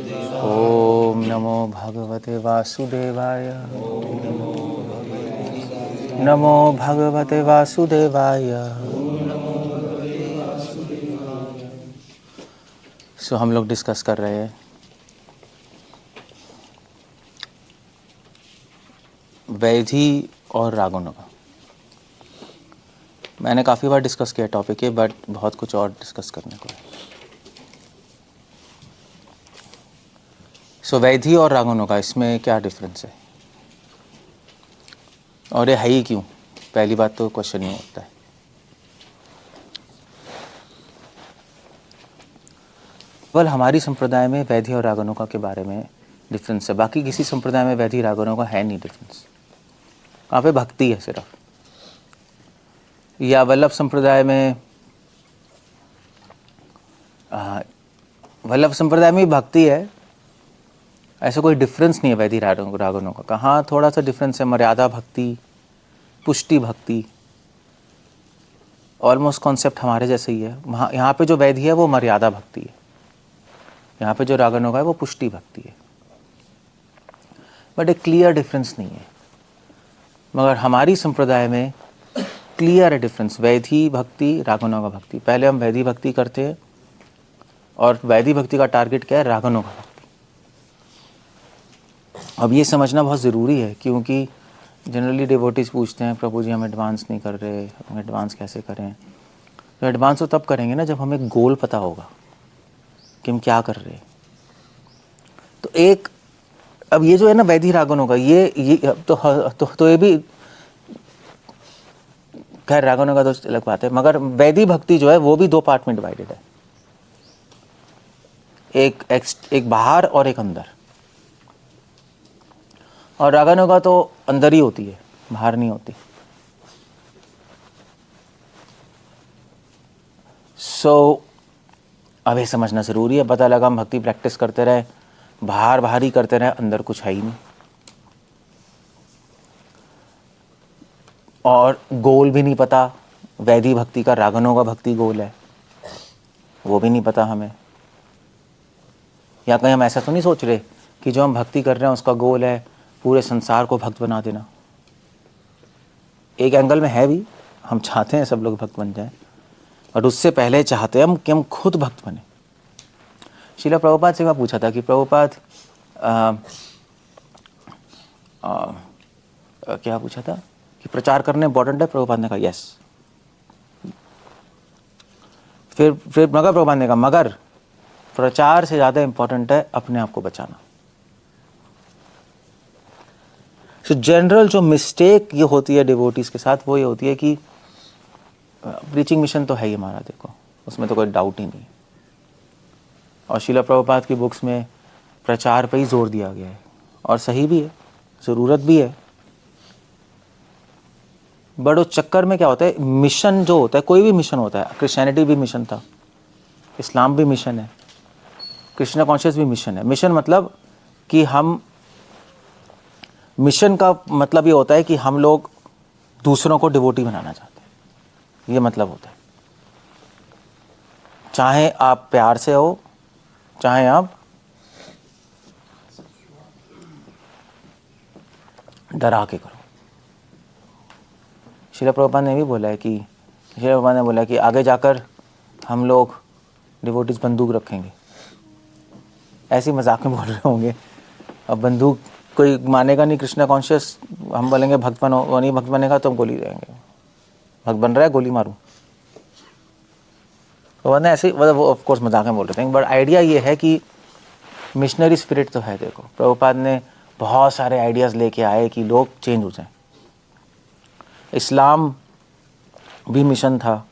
ओम नमो भगवते वासुदेवाय। नमो भगवते वासुदेवाय। सो हम लोग डिस्कस कर रहे हैं वैधि और रागुणिका। मैंने काफ़ी बार डिस्कस किया टॉपिक है, बट बहुत कुछ और डिस्कस करने को है। सो वैधि और रागुणिका, इसमें क्या डिफरेंस है और ये है ही क्यों? पहली बात तो क्वेश्चन ये होता है। केवल हमारी संप्रदाय में वैधि और रागुणिका के बारे में डिफरेंस है, बाकी किसी संप्रदाय में वैधि रागुणिका है नहीं डिफरेंस। वहाँ पे भक्ति है सिर्फ। या वल्लभ संप्रदाय में भी भक्ति है, ऐसा कोई डिफरेंस नहीं है वैधि रागुणिका का। हाँ, थोड़ा सा डिफरेंस है, मर्यादा भक्ति, पुष्टि भक्ति, ऑलमोस्ट कॉन्सेप्ट हमारे जैसे ही है। वहाँ यहाँ पे जो वैधि है वो मर्यादा भक्ति है, यहाँ पे जो रागुणिका है वो पुष्टि भक्ति है, बट एक क्लियर डिफरेंस नहीं है। मगर हमारी संप्रदाय में क्लियर है डिफरेंस, वैधि भक्ति, रागुणिका भक्ति। पहले हम वैधि भक्ति करते हैं और वैधि भक्ति का टारगेट क्या है? रागुणिका भक्ति। अब ये समझना बहुत ज़रूरी है, क्योंकि जनरली डिवोटीज पूछते हैं, प्रभु जी हम एडवांस नहीं कर रहे, हम एडवांस कैसे करें? तो एडवांस तो तब करेंगे ना जब हमें गोल पता होगा कि हम क्या कर रहे हैं। तो एक अब ये जो है ना वैधि रागुणिका, ये तो ये भी खैर रागुणिका तो अलग बात है, मगर वैधि भक्ति जो है वो भी दो पार्ट में डिवाइडेड है, एक बाहर और एक अंदर। और रागुणिका तो अंदर ही होती है, बाहर नहीं होती। सो अब ये समझना ज़रूरी है। पता लगा हम भक्ति प्रैक्टिस करते रहे, बाहर ही करते रहे, अंदर कुछ है ही नहीं, और गोल भी नहीं पता वैधि भक्ति का, रागुणिका भक्ति गोल है वो भी नहीं पता हमें। या कहीं हम ऐसा तो नहीं सोच रहे कि जो हम भक्ति कर रहे हैं उसका गोल है पूरे संसार को भक्त बना देना। एक एंगल में है भी, हम चाहते हैं सब लोग भक्त बन जाएं, और उससे पहले चाहते हैं हम कि हम खुद भक्त बने। श्रील प्रभुपाद से मैं पूछा था कि प्रभुपाद क्या पूछा था कि प्रचार करना इंपॉर्टेंट है? प्रभुपाद ने कहा यस। फिर मगर प्रभुपाद ने कहा मगर प्रचार से ज़्यादा इंपॉर्टेंट है अपने आप को बचाना। तो जनरल जो मिस्टेक ये होती है डिवोटीज के साथ, वो ये होती है कि प्रीचिंग मिशन तो है ही हमारा, देखो उसमें तो कोई डाउट ही नहीं। और श्रील प्रभुपाद की बुक्स में प्रचार पे ही जोर दिया गया है, और सही भी है, ज़रूरत भी है। बट उस चक्कर में क्या होता है, मिशन जो होता है, कोई भी मिशन होता है, क्रिश्चियनिटी भी मिशन था, इस्लाम भी मिशन है, कृष्णा कॉन्शियस भी मिशन है। मिशन मतलब कि हम, मिशन का मतलब ये होता है कि हम लोग दूसरों को डिवोटी बनाना चाहते हैं, ये मतलब होता है। चाहे आप प्यार से हो, चाहे आप डरा के करो। श्रील प्रभुपाद ने भी बोला है कि आगे जाकर हम लोग डिवोटीज बंदूक रखेंगे। ऐसी मजाक में बोल रहे होंगे, अब बंदूक कोई मानेगा नहीं कृष्णा कॉन्शियस, हम बोलेंगे भक्त बनो, वो नहीं भक्त बनेगा तो हम गोली देंगे, भक्त बन रहा है गोली मारूं। तो वरना ऐसे वो ऑफ कोर्स मजाक में बोल रहे थे, बट आइडिया ये है कि मिशनरी स्पिरिट तो है। देखो प्रभुपाद ने बहुत सारे आइडियाज़ लेके आए कि लोग चेंज हो जाएं। इस्लाम भी मिशन था,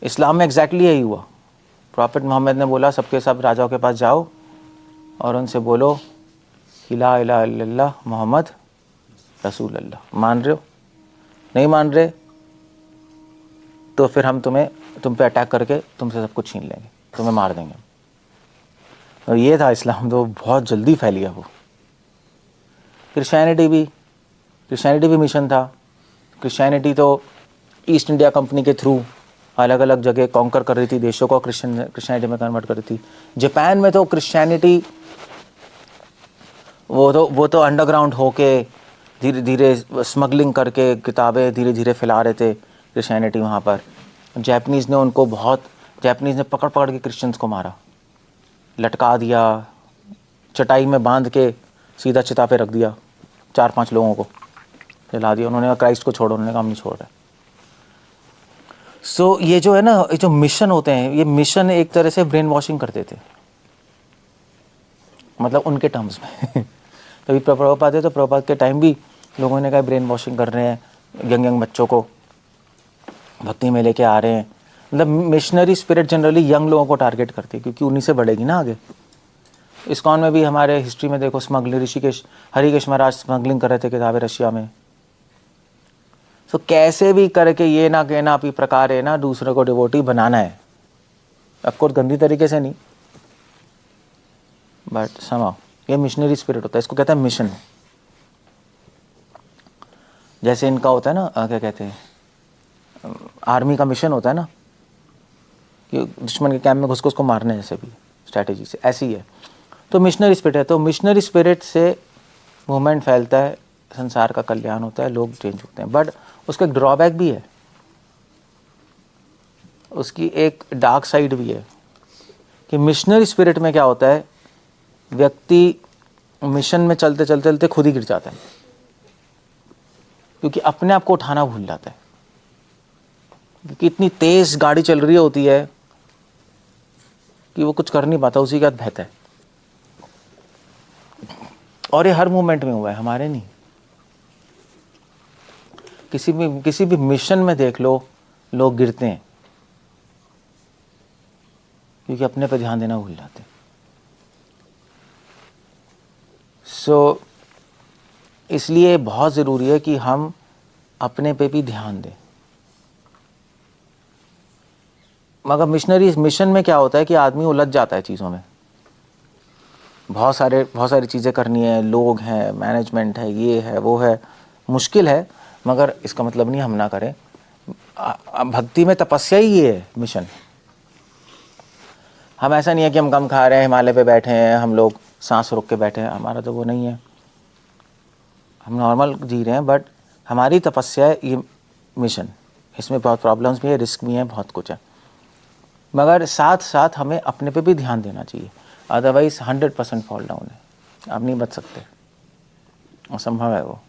इस्लाम में एग्जैक्टली यही हुआ। प्रॉफिट मोहम्मद ने बोला सबके सब राजाओं के पास जाओ और उनसे बोलो कि ला इलाहा इल्लल्लाह मोहम्मद रसूल अल्लाह। मान रहे हो? नहीं मान रहे तो फिर हम तुम पे अटैक करके तुमसे सब कुछ छीन लेंगे, तुम्हें मार देंगे। और ये था इस्लाम, तो बहुत जल्दी फैल गया वो। क्रिश्चियनिटी भी मिशन था। क्रिश्चियनिटी तो ईस्ट इंडिया कंपनी के थ्रू अलग अलग जगह कॉन्कर कर रही थी, देशों को क्रिश्चियनिटी में कन्वर्ट कर रही थी। जापान में तो क्रिश्चियनिटी वो तो अंडरग्राउंड होके धीरे धीरे स्मगलिंग करके किताबें धीरे धीरे फैला रहे थे क्रिश्चियनिटी वहाँ पर। जैपनीज़ ने उनको जैपनीज़ ने पकड़ पकड़ के क्रिश्चियंस को मारा, लटका दिया, चटाई में बांध के सीधा चिता पे रख दिया, 4-5 लोगों को जला दिया। उन्होंने कहा क्राइस्ट को छोड़ो, उन्होंने कहा हम नहीं छोड़ रहे। सो ये जो है ना, ये जो मिशन होते हैं, ये मिशन एक तरह से ब्रेन वॉशिंग करते थे, मतलब उनके टर्म्स में। तभी प्रभुपाद थे तो प्रभुपाद के टाइम भी लोगों ने कहा ब्रेन वॉशिंग कर रहे हैं, यंग बच्चों को भक्ति में लेके आ रहे हैं। मतलब मिशनरी स्पिरिट जनरली यंग लोगों को टारगेट करती है, क्योंकि उन्हीं से बढ़ेगी ना आगे। इस्कॉन में भी हमारे हिस्ट्री में देखो, स्मगलिंग, ऋषिकेश हरिकेश महाराज स्मगलिंग कर रहे थे किताबें रशिया में। सो कैसे भी करके ये ना कहना अपनी प्रकार है ना दूसरे को डिवोटी बनाना है, ऑफकोर्स गंदी तरीके से नहीं, बट समहाउ ये मिशनरी स्पिरिट होता है, इसको कहते हैं मिशन। जैसे इनका होता है ना, क्या कहते हैं, आर्मी का मिशन होता है ना, कि दुश्मन के कैंप में घुस के उसको मारने, जैसे भी स्ट्रैटेजी से, ऐसी ही है। तो मिशनरी स्पिरिट है, तो मिशनरी स्पिरिट से मूवमेंट फैलता है, संसार का कल्याण होता है, लोग चेंज होते हैं। बट उसका एक ड्रॉबैक भी है, उसकी एक डार्क साइड भी है, कि मिशनरी स्पिरिट में क्या होता है, व्यक्ति मिशन में चलते चलते चलते खुद ही गिर जाता है, क्योंकि अपने आप को उठाना भूल जाता है, क्योंकि इतनी तेज गाड़ी चल रही होती है कि वो कुछ कर नहीं पाता, उसी के साथ बहता है। और ये हर मूवमेंट में हुआ है, हमारे नहीं। किसी भी मिशन में देख लो, लोग गिरते हैं क्योंकि अपने पे ध्यान देना भूल जाते हैं। सो इसलिए बहुत ज़रूरी है कि हम अपने पे भी ध्यान दें। मगर मिशन में क्या होता है कि आदमी उलझ जाता है चीज़ों में, बहुत सारी चीज़ें करनी है, लोग हैं, मैनेजमेंट है, ये है, वो है, मुश्किल है। मगर इसका मतलब नहीं हम ना करें। भक्ति में तपस्या ही ये है मिशन। हम ऐसा नहीं है कि हम कम खा रहे हैं, हिमालय पे बैठे हैं, हम लोग सांस रोक के बैठे हैं, हमारा तो वो नहीं है, हम नॉर्मल जी रहे हैं। बट हमारी तपस्या है ये मिशन। इसमें बहुत प्रॉब्लम्स भी है, रिस्क भी है, बहुत कुछ है। मगर साथ साथ हमें अपने पे भी ध्यान देना चाहिए, अदरवाइज 100% फॉल डाउन है, आप नहीं बच सकते, असंभव है वो।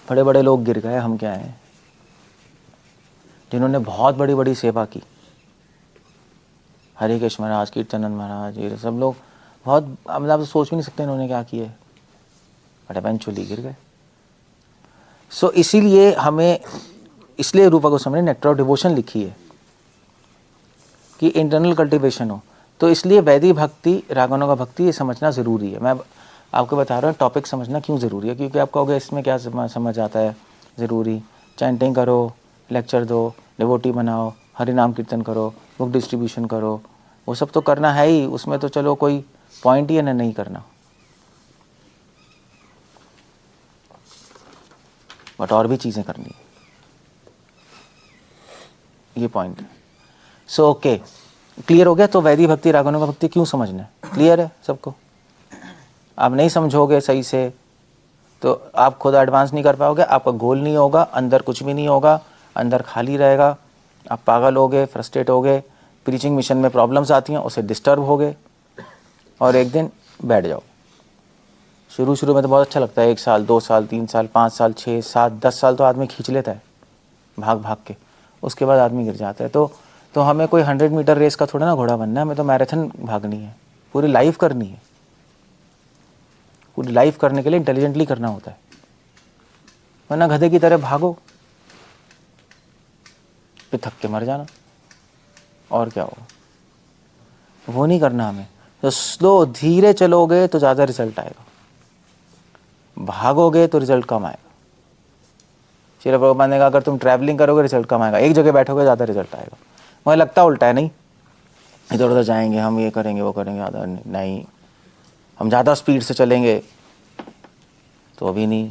बड़े बड़े लोग गिर गए, हम क्या हैं, जिन्होंने बहुत बड़ी बड़ी सेवा की, हरिकेश महाराज, कीर्तनंद महाराज, ये सब लोग बहुत, मतलब आप सोच भी नहीं सकते इन्होंने क्या किए, बट इवेंचुअली गिर गए। सो इसीलिए हमें, इसलिए रूपा गोस्वामी ने नेक्टर ऑफ डिवोशन लिखी है कि इंटरनल कल्टीवेशन हो। तो इसलिए वैदिक भक्ति, रागनों का भक्ति, ये समझना ज़रूरी है। मैं आपको बता रहा हूँ टॉपिक समझना क्यों ज़रूरी है, क्योंकि आप कहोगे इसमें क्या समझ आता है ज़रूरी, चैंटिंग करो, लेक्चर दो, डिवोटी बनाओ, हरि नाम कीर्तन करो, बुक डिस्ट्रीब्यूशन करो, वो सब तो करना है ही, उसमें तो चलो कोई पॉइंट ही है ना नहीं करना, बट और भी चीज़ें करनी है, ये पॉइंट है। सो ओके, क्लियर हो गया। तो वैदिक भक्ति, रागनों का भक्ति क्यों समझना है, क्लियर है सबको। आप नहीं समझोगे सही से तो आप खुद एडवांस नहीं कर पाओगे, आपका गोल नहीं होगा, अंदर कुछ भी नहीं होगा, अंदर खाली रहेगा, आप पागल होगे, फ्रस्ट्रेट होगे, प्रीचिंग मिशन में प्रॉब्लम्स आती हैं, उससे डिस्टर्ब होगे और एक दिन बैठ जाओ। शुरू में तो बहुत अच्छा लगता है, 1 साल, 2 साल, 3 साल, 5 साल, 6, 7, 10 साल तो आदमी खींच लेता है भाग भाग के, उसके बाद आदमी गिर जाता है। तो हमें कोई 100 मीटर रेस का थोड़ा ना घोड़ा बनना है, हमें तो मैराथन भागनी है, पूरी लाइफ करनी है। पूरी लाइफ करने के लिए इंटेलिजेंटली करना होता है, वरना गधे की तरह भागो, फिर थक के मर जाना, और क्या होगा। वो नहीं करना हमें। तो स्लो, धीरे चलोगे तो ज़्यादा रिजल्ट आएगा, भागोगे तो रिजल्ट कम आएगा। श्रील प्रभुपाद ने कहा अगर तुम ट्रैवलिंग करोगे रिजल्ट कम आएगा, एक जगह बैठोगे ज़्यादा रिजल्ट आएगा। मुझे लगता उल्टा है, नहीं इधर उधर जाएंगे, हम ये करेंगे वो करेंगे, ज़्यादा नहीं, हम ज़्यादा स्पीड से चलेंगे तो अभी नहीं,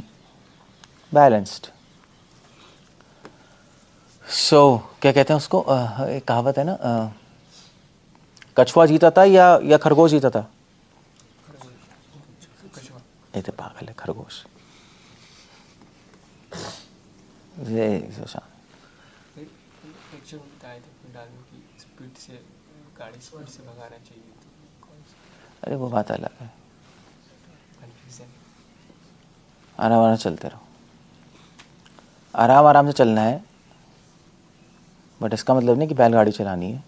बैलेंस्ड। क्या कहते हैं उसको, एक कहावत है ना, कछुआ जीता था या खरगोश जीता था? ये तो पागल है खरगोश। ये सुशांत अरे वो बात अलग है, आराम आराम चलते रहो, आराम आराम से चलना है, बट इसका मतलब नहीं कि बैलगाड़ी चलानी है।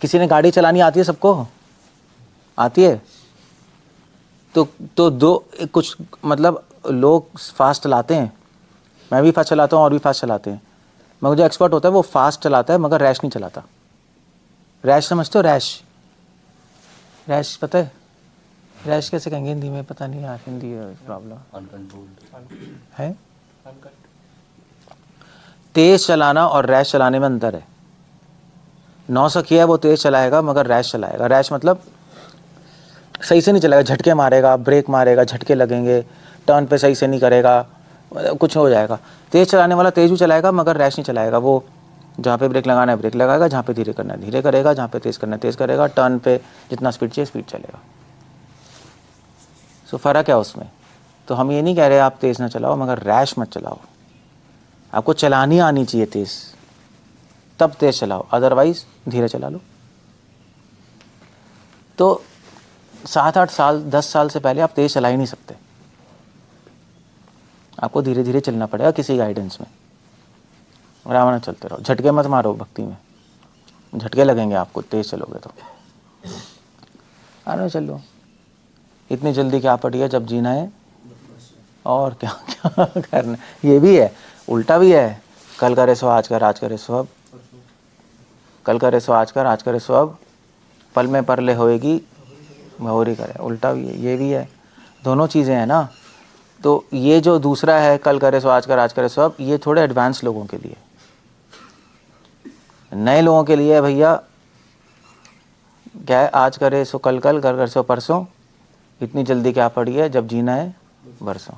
किसी ने गाड़ी चलानी आती है? सबको आती है। तो दो कुछ मतलब लोग फास्ट चलाते हैं, मैं भी फास्ट चलाता हूँ और भी फास्ट चलाते हैं, मगर जो एक्सपर्ट होता है वो फास्ट चलाता है मगर रैश नहीं चलाता। रैश समझते हो? रैश, रैश पता है? रैश कैसे कहेंगे हिंदी में, पता नहीं यार, हिंदी प्रॉब्लम है। तेज चलाना और रैश चलाने में अंतर है। नौसिखिया है वो तेज चलाएगा मगर रैश चलाएगा। रैश मतलब सही से नहीं चलाएगा, झटके मारेगा, ब्रेक मारेगा, झटके लगेंगे, टर्न पे सही से नहीं करेगा, कुछ हो जाएगा। तेज चलाने वाला तेज भी चलाएगा मगर रैश नहीं चलाएगा। वो जहाँ पे ब्रेक लगाना है ब्रेक लगाएगा, जहाँ पे धीरे करना है धीरे करेगा, जहाँ पे तेज करना है तेज करेगा, टर्न पे जितना स्पीड चाहिए स्पीड चलेगा। सो फ़र्क है उसमें। तो हम ये नहीं कह रहे आप तेज़ ना चलाओ मगर रैश मत चलाओ। आपको चलानी आनी चाहिए तेज़, तब तेज़ चलाओ, अदरवाइज़ धीरे चला लो। तो 7-8 साल 10 साल से पहले आप तेज़ चला ही नहीं सकते, आपको धीरे धीरे चलना पड़ेगा किसी गाइडेंस में। आराम आराम चलते रहो, झटके मत मारो भक्ति में, झटके लगेंगे आपको तेज़ चलोगे तो। आराम चलो, इतनी जल्दी क्या पड़ी है, जब जीना है और क्या क्या करना। ये भी है, उल्टा भी है, कल करे सो आज कर, आज करे सो अब, कल करे सो आज कर, आज करे सो अब, पल में परले होएगी भौरी करे, उल्टा भी है, ये भी है, दोनों चीज़ें हैं ना। तो ये जो दूसरा है कल करे सो आज कर, आज करे सो अब, ये थोड़े एडवांस लोगों के लिए, नए लोगों के लिए भैया क्या है, आज करे सो कल कल, कर सो परसों, इतनी जल्दी क्या पड़ी है, जब जीना है बरसों।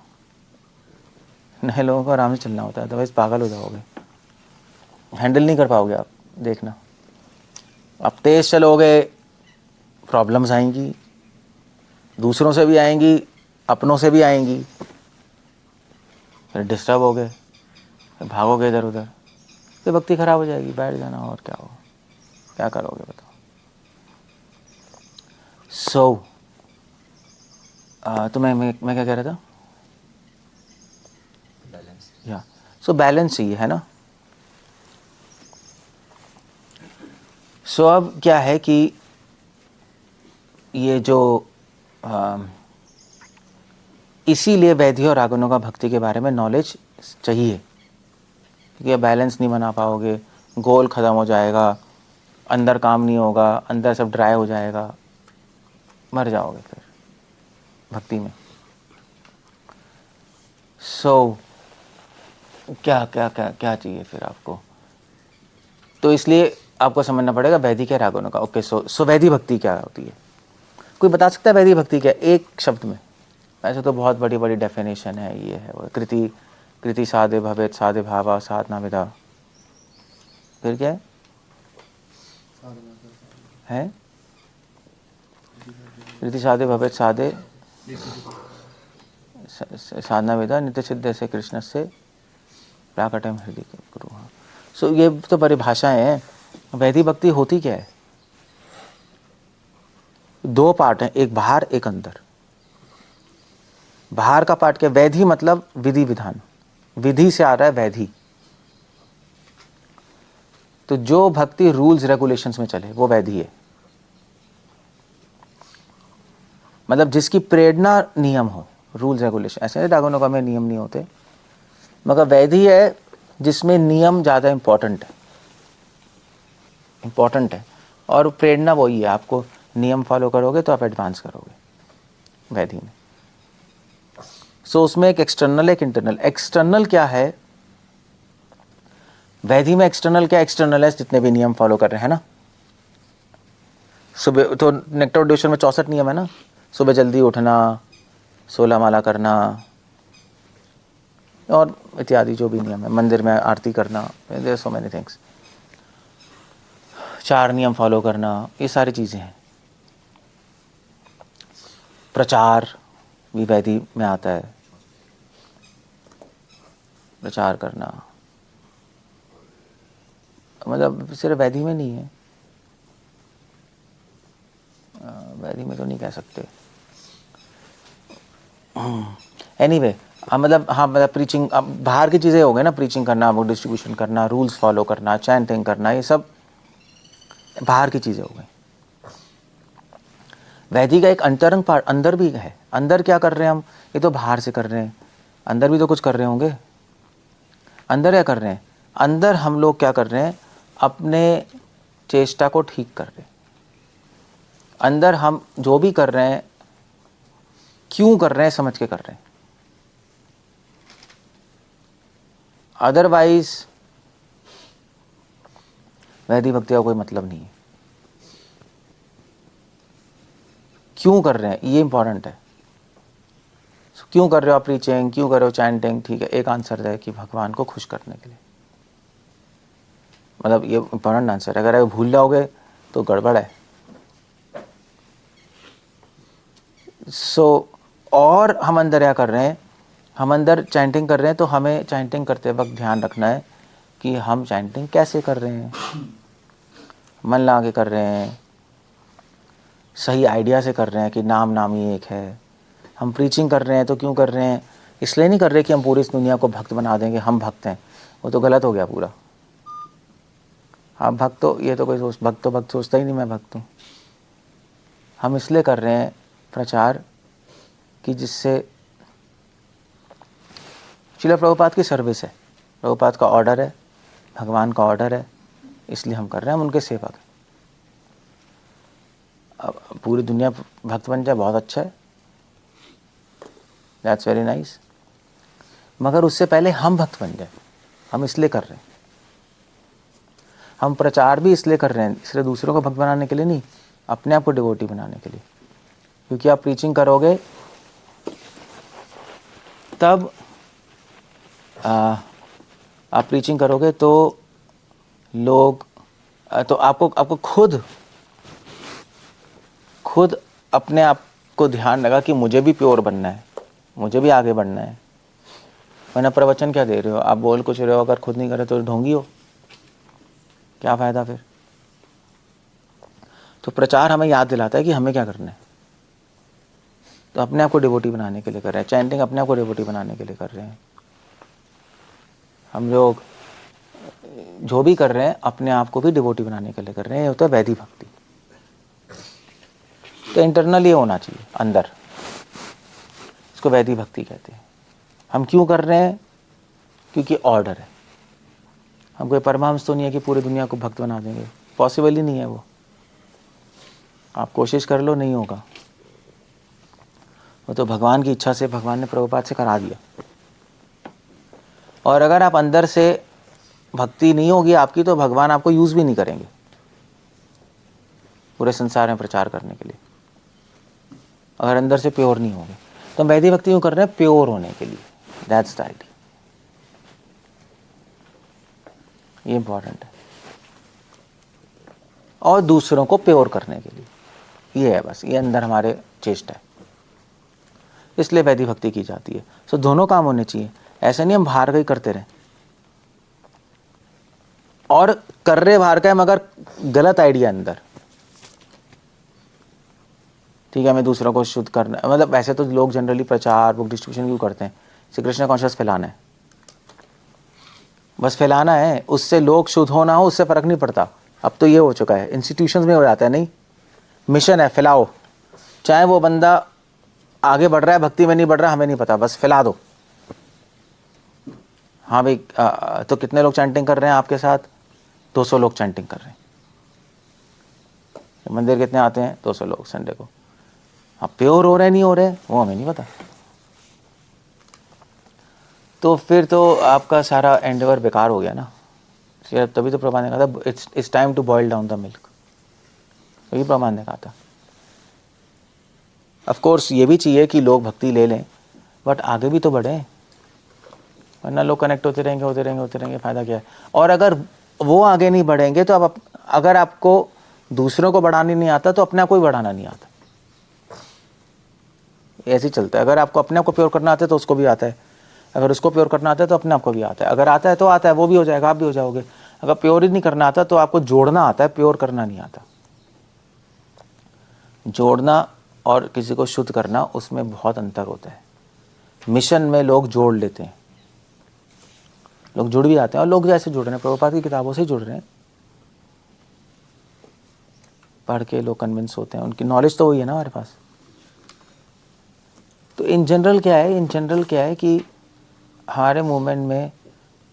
नए लोगों को आराम से चलना होता है, अदरवाइज पागल हो जाओगे, हैंडल नहीं कर पाओगे आप। देखना, आप तेज़ चलोगे प्रॉब्लम्स आएंगी, दूसरों से भी आएंगी, अपनों से भी आएंगी, फिर डिस्टर्ब हो गए, फिर भागोगे इधर उधर, तो भक्ति खराब हो जाएगी, बैठ जाना, और क्या हो, क्या करोगे बताओ। तो मैं क्या कह रहा था, या सो बैलेंस चाहिए है ना। अब क्या है कि ये जो इसीलिए वैद्य और रागनों का भक्ति के बारे में नॉलेज चाहिए, क्योंकि बैलेंस नहीं बना पाओगे, गोल ख़त्म हो जाएगा, अंदर काम नहीं होगा, अंदर सब ड्राई हो जाएगा, मर जाओगे फिर भक्ति में। क्या क्या क्या क्या चाहिए फिर आपको, तो इसलिए आपको समझना पड़ेगा वैदिक है रागनों का। ओके, सो वैदिक भक्ति क्या होती है? कोई बता सकता है वैदिक भक्ति क्या, एक शब्द में? ऐसे तो बहुत बड़ी बड़ी डेफिनेशन है, ये है वो, कृति साधे भवेत साधे भावा साधना विधा, फिर क्या है? कृति साधे भवेत साधे साधना विधा नित्य सिद्ध से कृष्ण से प्राकटम हृदय गुरु। सो ये तो परिभाषाएं हैं। वैदिक भक्ति होती क्या है? दो पार्ट हैं, एक बाहर एक अंदर। बाहर का पार्ट क्या? वैधि मतलब विधि विधान, विधि से आ रहा है वैधि, तो जो भक्ति रूल्स रेगुलेशंस में चले वो वैधि है, मतलब जिसकी प्रेरणा नियम हो, रूल्स रेगुलेशन। ऐसे रागनों का में नियम नहीं होते, मगर वैधि है जिसमें नियम ज़्यादा इम्पोर्टेंट है, और प्रेरणा वही है, आपको नियम फॉलो करोगे तो आप एडवांस करोगे वैधि में। सो उसमें एक एक्सटर्नल एक इंटरनल। एक्सटर्नल क्या है वैधि में? एक्सटर्नल क्या? एक्सटर्नल है जितने भी नियम फॉलो कर रहे हैं ना। सुबह तो नेक्टर में 64 नियम है ना, सुबह जल्दी उठना, 16 माला करना, और इत्यादि जो भी नियम है, मंदिर में आरती करना, देयर सो मैनी थिंग्स, 4 नियम फॉलो करना, ये सारी चीज़ें हैं। प्रचार भी वैधि में आता है, प्रचार करना, मतलब सिर्फ वैधि में नहीं है, वैधि में तो नहीं कह सकते। एनीवे मतलब हाँ, मतलब प्रीचिंग, अब बाहर की चीज़ें हो गई ना, प्रीचिंग करना, बुक डिस्ट्रीब्यूशन करना, रूल्स फॉलो करना, चैंटिंग करना, ये सब बाहर की चीज़ें हो गई। वैधि का एक अंतरंग पार्ट अंदर भी है। अंदर क्या कर रहे हैं हम, ये तो बाहर से कर रहे हैं, अंदर भी तो कुछ कर रहे होंगे। अंदर क्या कर रहे हैं, अंदर हम लोग क्या कर रहे हैं, अपने चेष्टा को ठीक कर रहे हैं। अंदर हम जो भी कर रहे हैं, क्यों कर रहे हैं, समझ के कर रहे हैं। अदरवाइज वैधि भक्ति का कोई मतलब नहीं है। क्यों कर रहे हैं, ये इंपॉर्टेंट है। क्यों कर रहे हो आप प्रीचिंग, क्यों कर रहे हो चैंटिंग, ठीक है, एक आंसर है कि भगवान को खुश करने के लिए, मतलब ये इंपॉर्टेंट आंसर है। अगर आप भूल जाओगे तो गड़बड़ है। और हम अंदर क्या कर रहे हैं, हम अंदर चैंटिंग कर रहे हैं, तो हमें चैंटिंग करते वक्त ध्यान रखना है कि हम चैंटिंग कैसे कर रहे हैं, मन लगा के कर रहे हैं, सही आइडिया से कर रहे हैं कि नाम नाम ही एक है। हम प्रीचिंग कर रहे हैं तो क्यों कर रहे हैं, इसलिए नहीं कर रहे कि हम पूरी इस दुनिया को भक्त बना देंगे, हम भक्त हैं, वो तो गलत हो गया पूरा। आप भक्त तो, ये तो कोई भक्त सोचता ही नहीं मैं भक्त हूँ। हम इसलिए कर रहे हैं प्रचार कि जिससे श्रील प्रभुपाद की सर्विस है, प्रभुपाद का ऑर्डर है, भगवान का ऑर्डर है, इसलिए हम कर रहे हैं, हम उनके सेवक हैं। अब पूरी दुनिया भक्त बन जाए बहुत अच्छा है, दैट्स वेरी नाइस, मगर उससे पहले हम भक्त बन जाए, हम इसलिए कर रहे हैं। हम प्रचार भी इसलिए कर रहे हैं, इसलिए दूसरों को भक्त बनाने के लिए नहीं, अपने आप को डिवोटी बनाने के लिए। क्योंकि आप प्रीचिंग करोगे तब आप प्रीचिंग करोगे तो लोग तो आपको खुद अपने आप को ध्यान लगा कि मुझे भी प्योर बनना है, मुझे भी आगे बढ़ना है। वरना प्रवचन क्या दे रहे हो, आप बोल कुछ रहे हो, अगर खुद नहीं करे तो ढोंगी हो, क्या फ़ायदा फिर। तो प्रचार हमें याद दिलाता है कि हमें क्या करना है। तो अपने आप को डिवोटी बनाने के लिए कर रहे हैं, चैंटिंग अपने आप को डिवोटी बनाने के लिए कर रहे हैं। हम लोग जो भी कर रहे हैं अपने आप को भी डिवोटी बनाने के लिए कर रहे हैं, ये होता है वैधि भक्ति। तो इंटरनल ये होना चाहिए अंदर, इसको वैधि भक्ति कहते हैं। हम क्यों कर रहे हैं, क्योंकि ऑर्डर है। हम कोई परमहंस तो नहीं है कि पूरी दुनिया को भक्त बना देंगे, पॉसिबल ही नहीं है वो। आप कोशिश कर लो, नहीं होगा वो, तो भगवान की इच्छा से भगवान ने प्रभुपाद से करा दिया। और अगर आप अंदर से भक्ति नहीं होगी आपकी, तो भगवान आपको यूज़ भी नहीं करेंगे पूरे संसार में प्रचार करने के लिए, अगर अंदर से प्योर नहीं होगे। तो हम वैधि भक्ति क्यों कर रहे हैं, प्योर होने के लिए, दैट्स द आइडिया। ये इंपॉर्टेंट है, और दूसरों को प्योर करने के लिए, ये है बस, ये अंदर हमारे चेष्टा है, इसलिए वैधि भक्ति की जाती है। सो दोनों काम होने चाहिए, ऐसा नहीं हम बाहर का ही करते रहें, और कर रहे बाहर का है मगर गलत आइडिया अंदर। ठीक है, हमें दूसरों को शुद्ध करना, मतलब वैसे तो लोग जनरली प्रचार बुक डिस्ट्रीब्यूशन क्यों करते हैं, श्री कृष्ण कॉन्शियस फैलाना है, बस फैलाना है, उससे लोग शुद्ध हो ना हो उससे फर्क नहीं पड़ता। अब तो ये हो चुका है, इंस्टीट्यूशंस में हो जाता है, नहीं मिशन है फैलाओ, चाहे वो बंदा आगे बढ़ रहा है भक्ति में नहीं बढ़ रहा हमें नहीं पता, बस फैला दो। हाँ भाई, तो कितने लोग चैंटिंग कर रहे हैं आपके साथ, 200 लोग चैंटिंग कर रहे हैं। मंदिर कितने आते हैं, 200 लोग संडे को। अब प्योर हो रहे नहीं हो रहे वो हमें नहीं पता, तो फिर तो आपका सारा एंडेवर बेकार हो गया ना। तभी तो प्रभा ने कहा था it's time to boil down the milk, तभी प्रभा ने कहा था। ऑफ कोर्स ये भी चाहिए कि लोग भक्ति ले लें, बट आगे भी तो बढ़े। वरना लोग कनेक्ट होते रहेंगे, फ़ायदा क्या है। और अगर वो आगे नहीं बढ़ेंगे तो अगर आपको दूसरों को बढ़ाने नहीं आता तो अपने आप को भी बढ़ाना नहीं आता। ऐसे ही चलता है। अगर आपको अपने आप को प्योर करना आता है तो उसको भी आता है, अगर उसको प्योर करना आता है तो अपने आप को भी आता है। अगर आता है तो आता है, वो भी हो जाएगा, आप भी हो जाओगे। अगर प्योर ही नहीं करना आता तो आपको जोड़ना आता है, प्योर करना नहीं आता। जोड़ना और किसी को शुद्ध करना, उसमें बहुत अंतर होता है। मिशन में लोग जोड़ लेते हैं, लोग जुड़ भी आते हैं, और लोग जैसे जुड़ रहे हैं प्रभुपाद की किताबों से जुड़ रहे हैं, पढ़ के लोग कन्विंस होते हैं, उनकी नॉलेज तो वही है ना हमारे पास। तो इन जनरल क्या है कि हमारे मूवमेंट में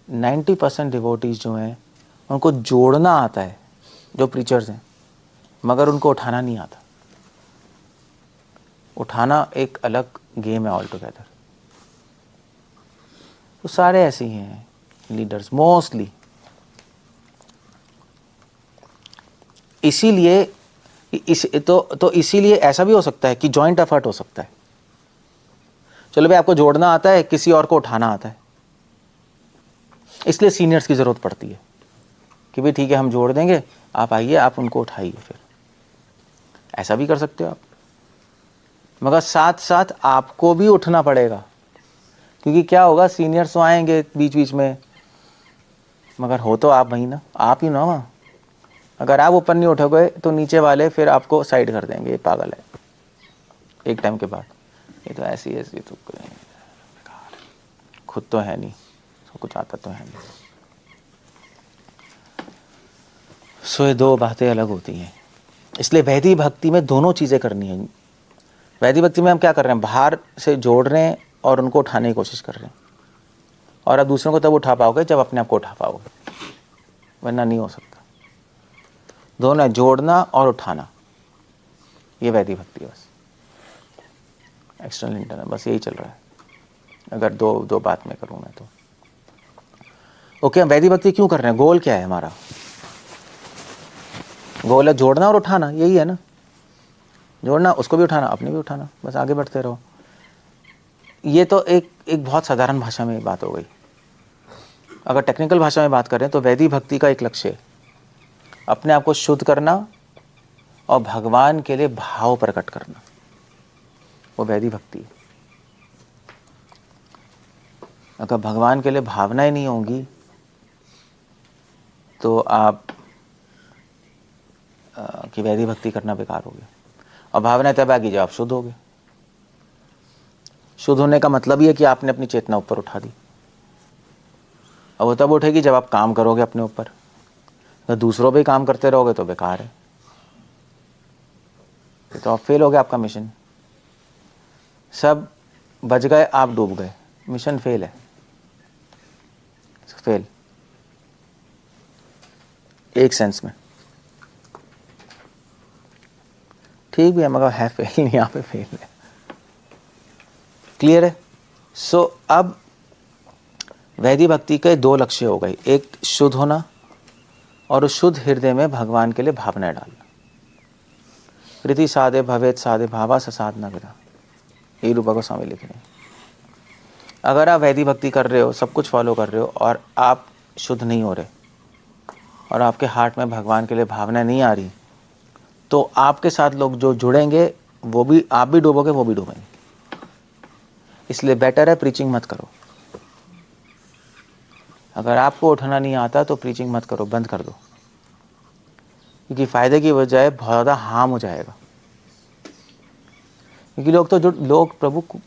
90% डिवोटीज जो हैं उनको जोड़ना आता है, जो प्रीचर्स हैं, मगर उनको उठाना नहीं आता। उठाना एक अलग गेम है ऑल टुगेदर। तो सारे ऐसे ही हैं लीडर्स मोस्टली। इसीलिए इसीलिए ऐसा भी हो सकता है कि जॉइंट एफर्ट हो सकता है। चलो भाई, आपको जोड़ना आता है, किसी और को उठाना आता है, इसलिए सीनियर्स की ज़रूरत पड़ती है कि भाई ठीक है, हम जोड़ देंगे, आप आइए, आप उनको उठाइए। फिर ऐसा भी कर सकते हो आप, मगर साथ साथ आपको भी उठना पड़ेगा। क्योंकि क्या होगा, सीनियर्स तो आएंगे बीच बीच में, मगर हो तो आप वहीं ना, आप ही ना वहाँ। अगर आप ऊपर नहीं उठोगे तो नीचे वाले फिर आपको साइड कर देंगे, ये पागल है एक टाइम के बाद, ये तो ऐसी तो खुद तो है नहीं, सब कुछ आता तो है नहीं। सो ये दो बातें अलग होती हैं। इसलिए वैदिक भक्ति में दोनों चीज़ें करनी है। वैदिक भक्ति में हम क्या कर रहे हैं, बाहर से जोड़ रहे हैं और उनको उठाने की कोशिश कर रहे हैं, और आप दूसरों को तब उठा पाओगे जब अपने आप को उठा पाओगे, वरना नहीं हो सकता। दोनों है, जोड़ना और उठाना, ये वैदिक भक्ति है। बस एक्सटर्नल इंटरनल बस यही चल रहा है, अगर दो बात में करूँ मैं तो। ओके, हम वैदिक भक्ति क्यों कर रहे हैं, गोल क्या है हमारा? गोल है जोड़ना और उठाना, यही है ना। जोड़ना, उसको भी उठाना, अपने भी उठाना, बस आगे बढ़ते रहो। ये तो एक बहुत साधारण भाषा में बात हो गई। अगर टेक्निकल भाषा में बात करें तो वैदिक भक्ति का एक लक्ष्य है अपने आप को शुद्ध करना और भगवान के लिए भाव प्रकट करना, वो वैदिक भक्ति है। अगर भगवान के लिए भावनाएं नहीं होंगी तो आप की वैदिक भक्ति करना बेकार हो गया। और भावनाएं तब आएगी जब आप शुद्ध हो गए। शुद्ध होने का मतलब ये कि आपने अपनी चेतना ऊपर उठा दी, और वो तब उठेगी जब आप काम करोगे अपने ऊपर। तो दूसरों पे काम करते रहोगे तो बेकार है, तो आप फेल हो गए, आपका मिशन। सब बच गए, आप डूब गए, मिशन फेल है, फेल एक सेंस में। ठीक भी है, मगर है फेल नहीं, यहाँ पे फेल है। क्लियर है? सो अब वैदिक भक्ति के दो लक्ष्य हो गए, एक शुद्ध होना और उस शुद्ध हृदय में भगवान के लिए भावनाएं डालना। प्रीति साधे भवेत साधे भावा स साधना विदा, ये रूपा गोस्वामी लिख रहे हैं। अगर आप वैदिक भक्ति कर रहे हो, सब कुछ फॉलो कर रहे हो, और आप शुद्ध नहीं हो रहे और आपके हार्ट में भगवान के लिए भावना नहीं आ रही, तो आपके साथ लोग जो जुड़ेंगे वो भी, आप भी डूबोगे, वो भी डूबेंगे। इसलिए बेटर है प्रीचिंग मत करो। अगर आपको उठना नहीं आता तो प्रीचिंग मत करो, बंद कर दो, क्योंकि फ़ायदे की बजाय बहुत ज़्यादा हार्म हो जाएगा। क्योंकि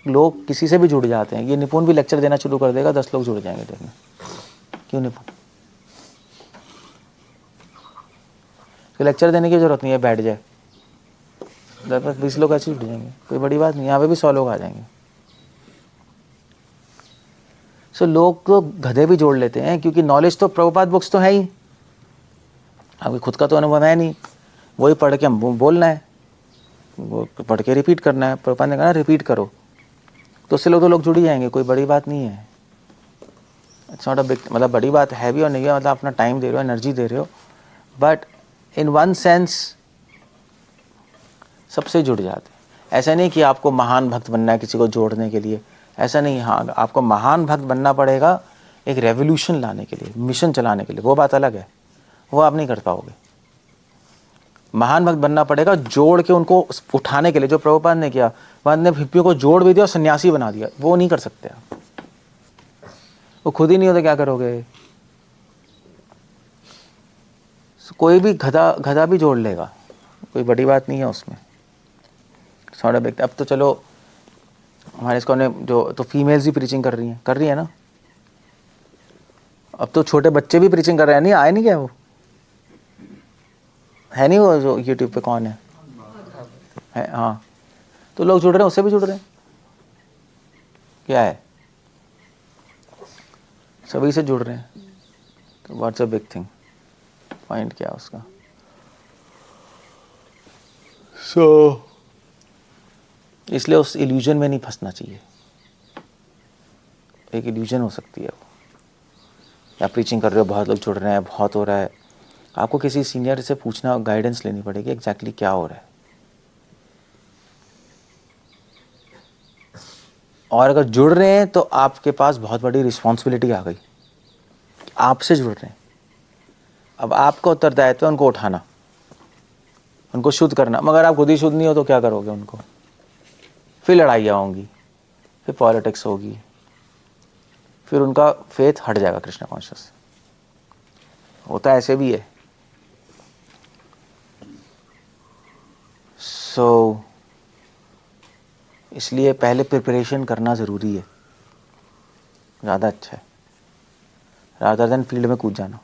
लोग किसी से भी जुड़ जाते हैं। ये निपुण भी लेक्चर देना शुरू कर देगा, 10 लोग जुड़ जाएंगे, देखना। क्यों निपुण? तो लेक्चर देने की जरूरत नहीं है, बैठ जाए, 10-20 लोग ऐसे जुड़ जाएंगे, कोई बड़ी बात नहीं। यहाँ पे भी 100 लोग आ जाएंगे। सो लोग तो गधे भी जोड़ लेते हैं, क्योंकि नॉलेज तो प्रभुपाद बुक्स तो है ही, अभी खुद का तो अनुभव है नहीं, वही पढ़ के हम बोलना है, वो पढ़ के रिपीट करना है। प्रभुपाद ने कहा रिपीट करो, तो उससे लोग जुड़ ही जाएंगे, कोई बड़ी बात नहीं है। इट्स नॉट अ बिग, मतलब बड़ी बात है भी और नहीं है, मतलब अपना टाइम दे रहे हो, एनर्जी दे रहे हो, बट इन वन सेंस सबसे जुड़ जाते हैं। ऐसा नहीं कि आपको महान भक्त बनना है किसी को जोड़ने के लिए, ऐसा नहीं। हाँ, आपको महान भक्त बनना पड़ेगा एक रेवोल्यूशन लाने के लिए, मिशन चलाने के लिए, वो बात अलग है, वो आप नहीं कर पाओगे। महान भक्त बनना पड़ेगा जोड़ के उनको उठाने के लिए, जो प्रभुपाद ने किया। बाद ने हिप्पियों को जोड़ भी दिया और सन्यासी बना दिया, वो नहीं कर सकते आप। वो खुद ही नहीं होते क्या करोगे? कोई भी गधा भी जोड़ लेगा, कोई बड़ी बात नहीं है उसमें। थोड़ा अब तो चलो हमारे इसको ने जो तो फीमेल्स भी प्रीचिंग कर रही है ना। अब तो छोटे बच्चे भी प्रीचिंग कर रहे हैं, नहीं आए नहीं क्या? वो है नहीं, वो जो यूट्यूब पे कौन है हाँ, तो लोग जुड़ रहे हैं, उससे भी जुड़ रहे हैं। क्या है, सभी से जुड़ रहे हैं, तो what's a big thing, point क्या है उसका। इसलिए उस इल्यूजन में नहीं फंसना चाहिए। एक इल्यूजन हो सकती है वो, या प्रीचिंग कर रहे हो, बहुत लोग जुड़ रहे हैं, बहुत हो रहा है, आपको किसी सीनियर से पूछना, गाइडेंस लेनी पड़ेगी एग्जैक्टली क्या हो रहा है। और अगर जुड़ रहे हैं तो आपके पास बहुत बड़ी रिस्पॉन्सिबिलिटी आ गई, आपसे जुड़ रहे हैं, अब आपका उत्तरदायित्व है उनको उठाना, उनको शुद्ध करना। मगर आप खुद ही शुद्ध नहीं हो तो क्या करोगे उनको? फिर लड़ाइयाँ होंगी, फिर पॉलिटिक्स होगी, फिर उनका फेथ हट जाएगा कृष्ण कॉन्शियस। होता ऐसे भी है। इसलिए पहले प्रिपरेशन करना ज़रूरी है, ज़्यादा अच्छा है, रादर देन फील्ड में कूद जाना।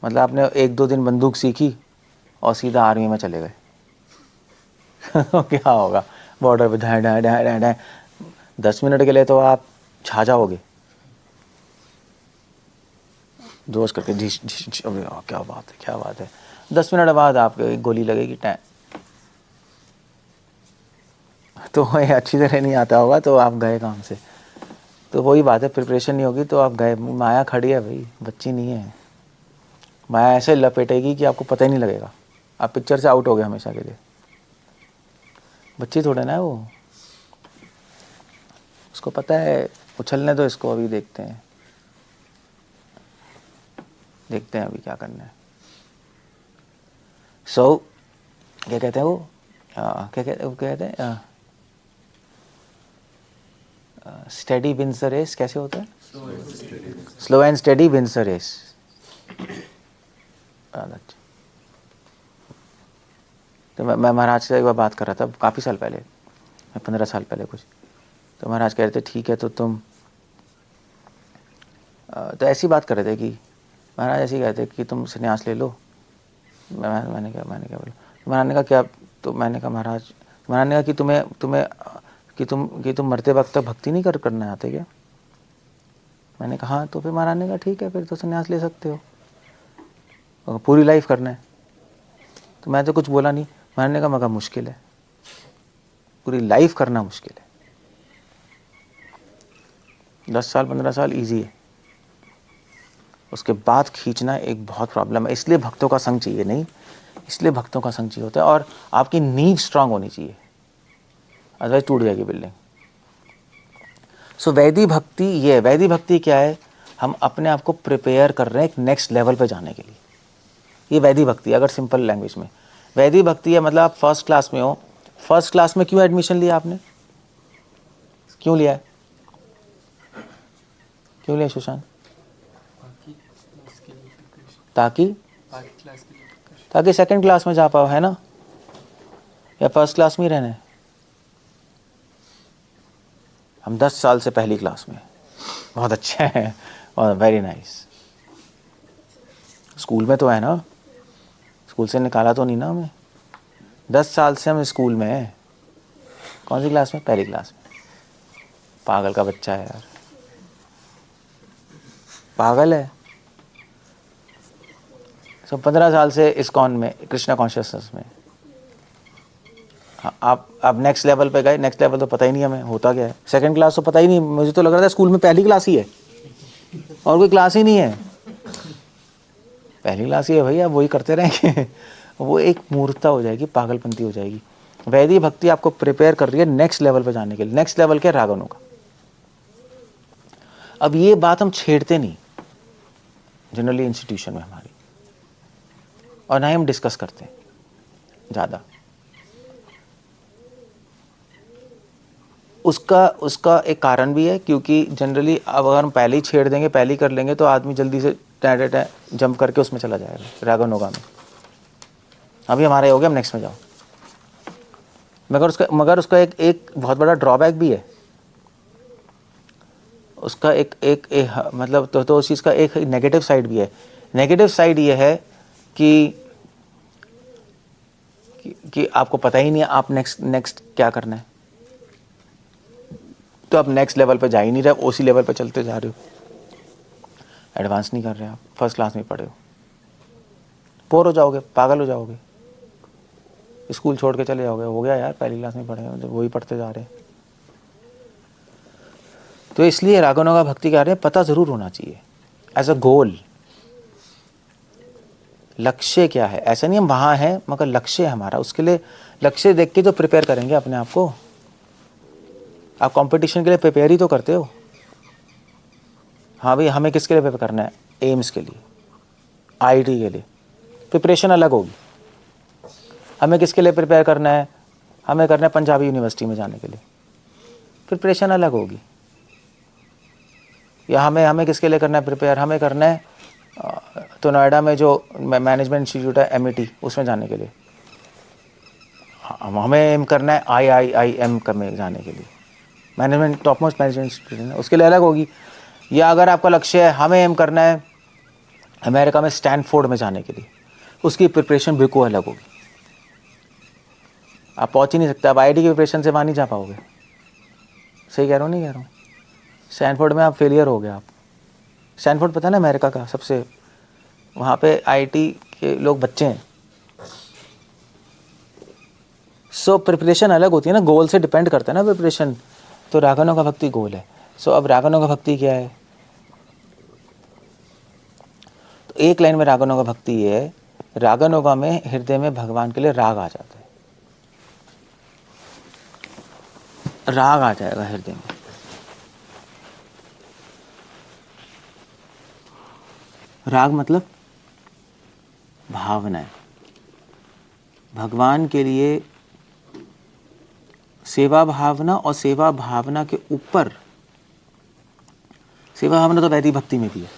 मतलब आपने 1-2 दिन बंदूक सीखी और सीधा आर्मी में चले गए क्या होगा? बॉर्डर पे ढाई ढाई ढाई ढाई ढाई 10 मिनट के लिए तो आप छा जाओगे, जोश करके झिश झिश, क्या बात है, क्या बात है। 10 मिनट बाद आपको एक गोली लगेगी, टैं, तो अच्छी तरह नहीं आता होगा तो आप गए काम से। तो वही बात है, प्रिपरेशन नहीं होगी तो आप गए। माया खड़ी है भाई, बच्ची नहीं है। माया ऐसे लपेटेगी कि आपको पता ही नहीं लगेगा, आप पिक्चर से आउट हो गए हमेशा के लिए। बच्ची थोड़ा ना है वो, उसको पता है उछलने दो इसको, अभी देखते हैं अभी क्या करना है। क्या कहते हैं वो, क्या कहते हैं, स्टेडी विंस द रेस, कैसे होता है? Slow and steady wins the race. तो मैं महाराज से एक बार बात कर रहा था, काफ़ी साल पहले, 15 साल पहले कुछ। तो महाराज कह रहे थे ठीक है तो तुम तो ऐसी बात कर रहे थे कि महाराज ऐसे ही कहते कि तुम संन्यास ले लो। मैंने क्या बोला? महाराज ने कहा क्या? तो मैंने कहा महाराज, महाराज ने कहा कि तुम मरते वक्त तक भक्ति नहीं करना आते क्या? मैंने कहा हाँ। तो फिर महाराज ने कहा ठीक है, फिर तो संन्यास ले सकते हो, पूरी लाइफ करना है। तो मैं तो कुछ बोला नहीं। महाराज ने कहा मगर मुश्किल है, पूरी लाइफ करना मुश्किल है। 10 साल 15 साल ईजी है, उसके बाद खींचना एक बहुत प्रॉब्लम है। इसलिए भक्तों का संग चाहिए, नहीं इसलिए भक्तों का संग चाहिए होता है। और आपकी नींव स्ट्रांग होनी चाहिए, अदरवाइज टूट जाएगी बिल्डिंग। सो वैदिक भक्ति, ये वैदिक भक्ति क्या है? हम अपने आप को प्रिपेयर कर रहे हैं एक नेक्स्ट लेवल पे जाने के लिए, ये वैदिक भक्ति। अगर सिंपल लैंग्वेज में वैदिक भक्ति है, मतलब आप फर्स्ट क्लास में हो। फर्स्ट क्लास में क्यों एडमिशन लिया आपने? क्यों लिया है? क्यों लिया सुशांत? ताकि सेकंड क्लास में जा पाओ, है ना? या फर्स्ट क्लास में ही रहना है? हम 10 साल से पहली क्लास में, बहुत अच्छा है, और वेरी नाइस। स्कूल में तो है ना, स्कूल से निकाला तो नहीं ना हमें। 10 साल से हम स्कूल में हैं। कौन सी क्लास में? पहली क्लास में। पागल का बच्चा है यार, पागल है। सब 15 साल से इस्कॉन में, कृष्णा कॉन्शियसनेस में। हाँ, आप नेक्स्ट लेवल पे गए। नेक्स्ट लेवल तो पता ही नहीं हमें होता क्या है। सेकंड क्लास तो पता ही नहीं, मुझे तो लग रहा था स्कूल में पहली क्लास ही है और कोई क्लास ही नहीं है। पहली क्लास ही है भैया, वही करते रहेंगे वो एक मूर्खता हो जाएगी, पागलपंती हो जाएगी। वैदिक भक्ति आपको प्रिपेयर कर रही है नेक्स्ट लेवल पे जाने के लिए। नेक्स्ट लेवल के रागनों का। अब ये बात हम छेड़ते नहीं जनरली इंस्टीट्यूशन में हमारी, और ना ही हम डिस्कस करते हैं ज़्यादा। उसका एक कारण भी है, क्योंकि जनरली अब अगर हम पहले ही छेड़ देंगे, पहले ही कर लेंगे, तो आदमी जल्दी से जंप करके उसमें चला जाएगा, रागन होगा में। अभी हमारा ये हो गया, हम नेक्स्ट में जाओ। मगर उसका एक बहुत बड़ा ड्रॉबैक भी है। उसका एक मतलब तो उस चीज़ का एक नेगेटिव साइड भी है। नेगेटिव साइड ये है कि आपको पता ही नहीं है आप नेक्स्ट क्या करना है, तो आप नेक्स्ट लेवल पे जा ही नहीं रहे, उसी लेवल पे चलते जा रहे हो, एडवांस नहीं कर रहे, आप फर्स्ट क्लास में पढ़े हो, बोर हो जाओगे, पागल हो जाओगे, स्कूल छोड़ के चले जाओगे, हो गया यार पहली क्लास में पढ़े हो, वही पढ़ते जा रहे हैं। तो इसलिए रागनोगा भक्ति क्या रहे हैं, पता ज़रूर होना चाहिए एज अ गोल, लक्ष्य क्या है। ऐसा नहीं हम वहाँ हैं मगर लक्ष्य है हमारा, उसके लिए लक्ष्य देख के तो प्रिपेयर करेंगे अपने आप को। आप कंपटीशन के लिए प्रिपेयर ही तो करते हो। हाँ भाई, हमें किसके लिए प्रिपेयर करना है, एम्स के लिए, आईआईटी के लिए, प्रिपरेशन अलग होगी। हमें किसके लिए प्रिपेयर करना है, हमें करना है पंजाबी यूनिवर्सिटी में जाने के लिए, प्रिपरेशन अलग होगी। या हमें किसके लिए करना है प्रिपेयर, हमें करना है तो नोएडा में जो मैनेजमेंट इंस्टीट्यूट है एमईटी, उसमें जाने के लिए। हमें एम करना है आईआईएम में जाने के लिए, management top most management institute है, उसके लिए अलग होगी। या अगर आपका लक्ष्य है हमें एम करना है अमेरिका में स्टैनफोर्ड में जाने के लिए, उसकी प्रिपरेशन बिल्कुल अलग होगी। आप पहुंच ही नहीं सकते, आप आईआईटी की प्रिपरेशन से वहाँ नहीं जा पाओगे। सही कह रहा हूँ नहीं कह रहा हूँ? स्टैनफोर्ड में आप फेलियर हो गए। आप स्टैनफोर्ड पता है ना, अमेरिका का सबसे, वहाँ पे आईआईटी के लोग बच्चे हैं। सो प्रिपरेशन अलग होती है ना, गोल से डिपेंड करता है ना प्रिपरेशन। तो रागनोगा भक्ति गोल है। सो अब रागनोगा भक्ति क्या है, तो एक लाइन में रागनोगा भक्ति ये है, रागनोगा में हृदय में भगवान के लिए राग आ जाता है, राग आ जाएगा हृदय में। राग मतलब भावना है, भगवान के लिए सेवा भावना, और सेवा भावना के ऊपर, सेवा भावना तो वैदिक भक्ति में भी है,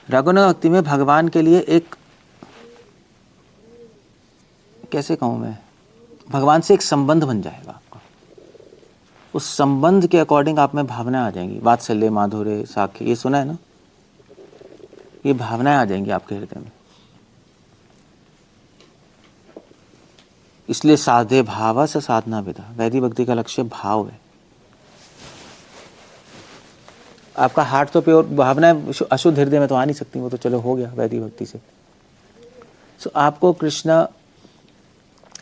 रागनोगा भक्ति में भगवान के लिए एक, कैसे कहूँ मैं, भगवान से एक संबंध बन जाएगा आपका। उस संबंध के अकॉर्डिंग आप में भावनाएं आ जाएंगी, वात्सल्य, माधुर्य, साख्य, ये सुना है ना, ये भावनाएं आ जाएंगी आपके हृदय में। इसलिए साधे भाव से साधना विधा, वैदिक भक्ति का लक्ष्य भाव है। आपका हार्ट तो प्योर, भावनाएं अशुद्ध हृदय में तो आ नहीं सकती, वो तो चलो हो गया वैदिक भक्ति से। सो आपको कृष्ण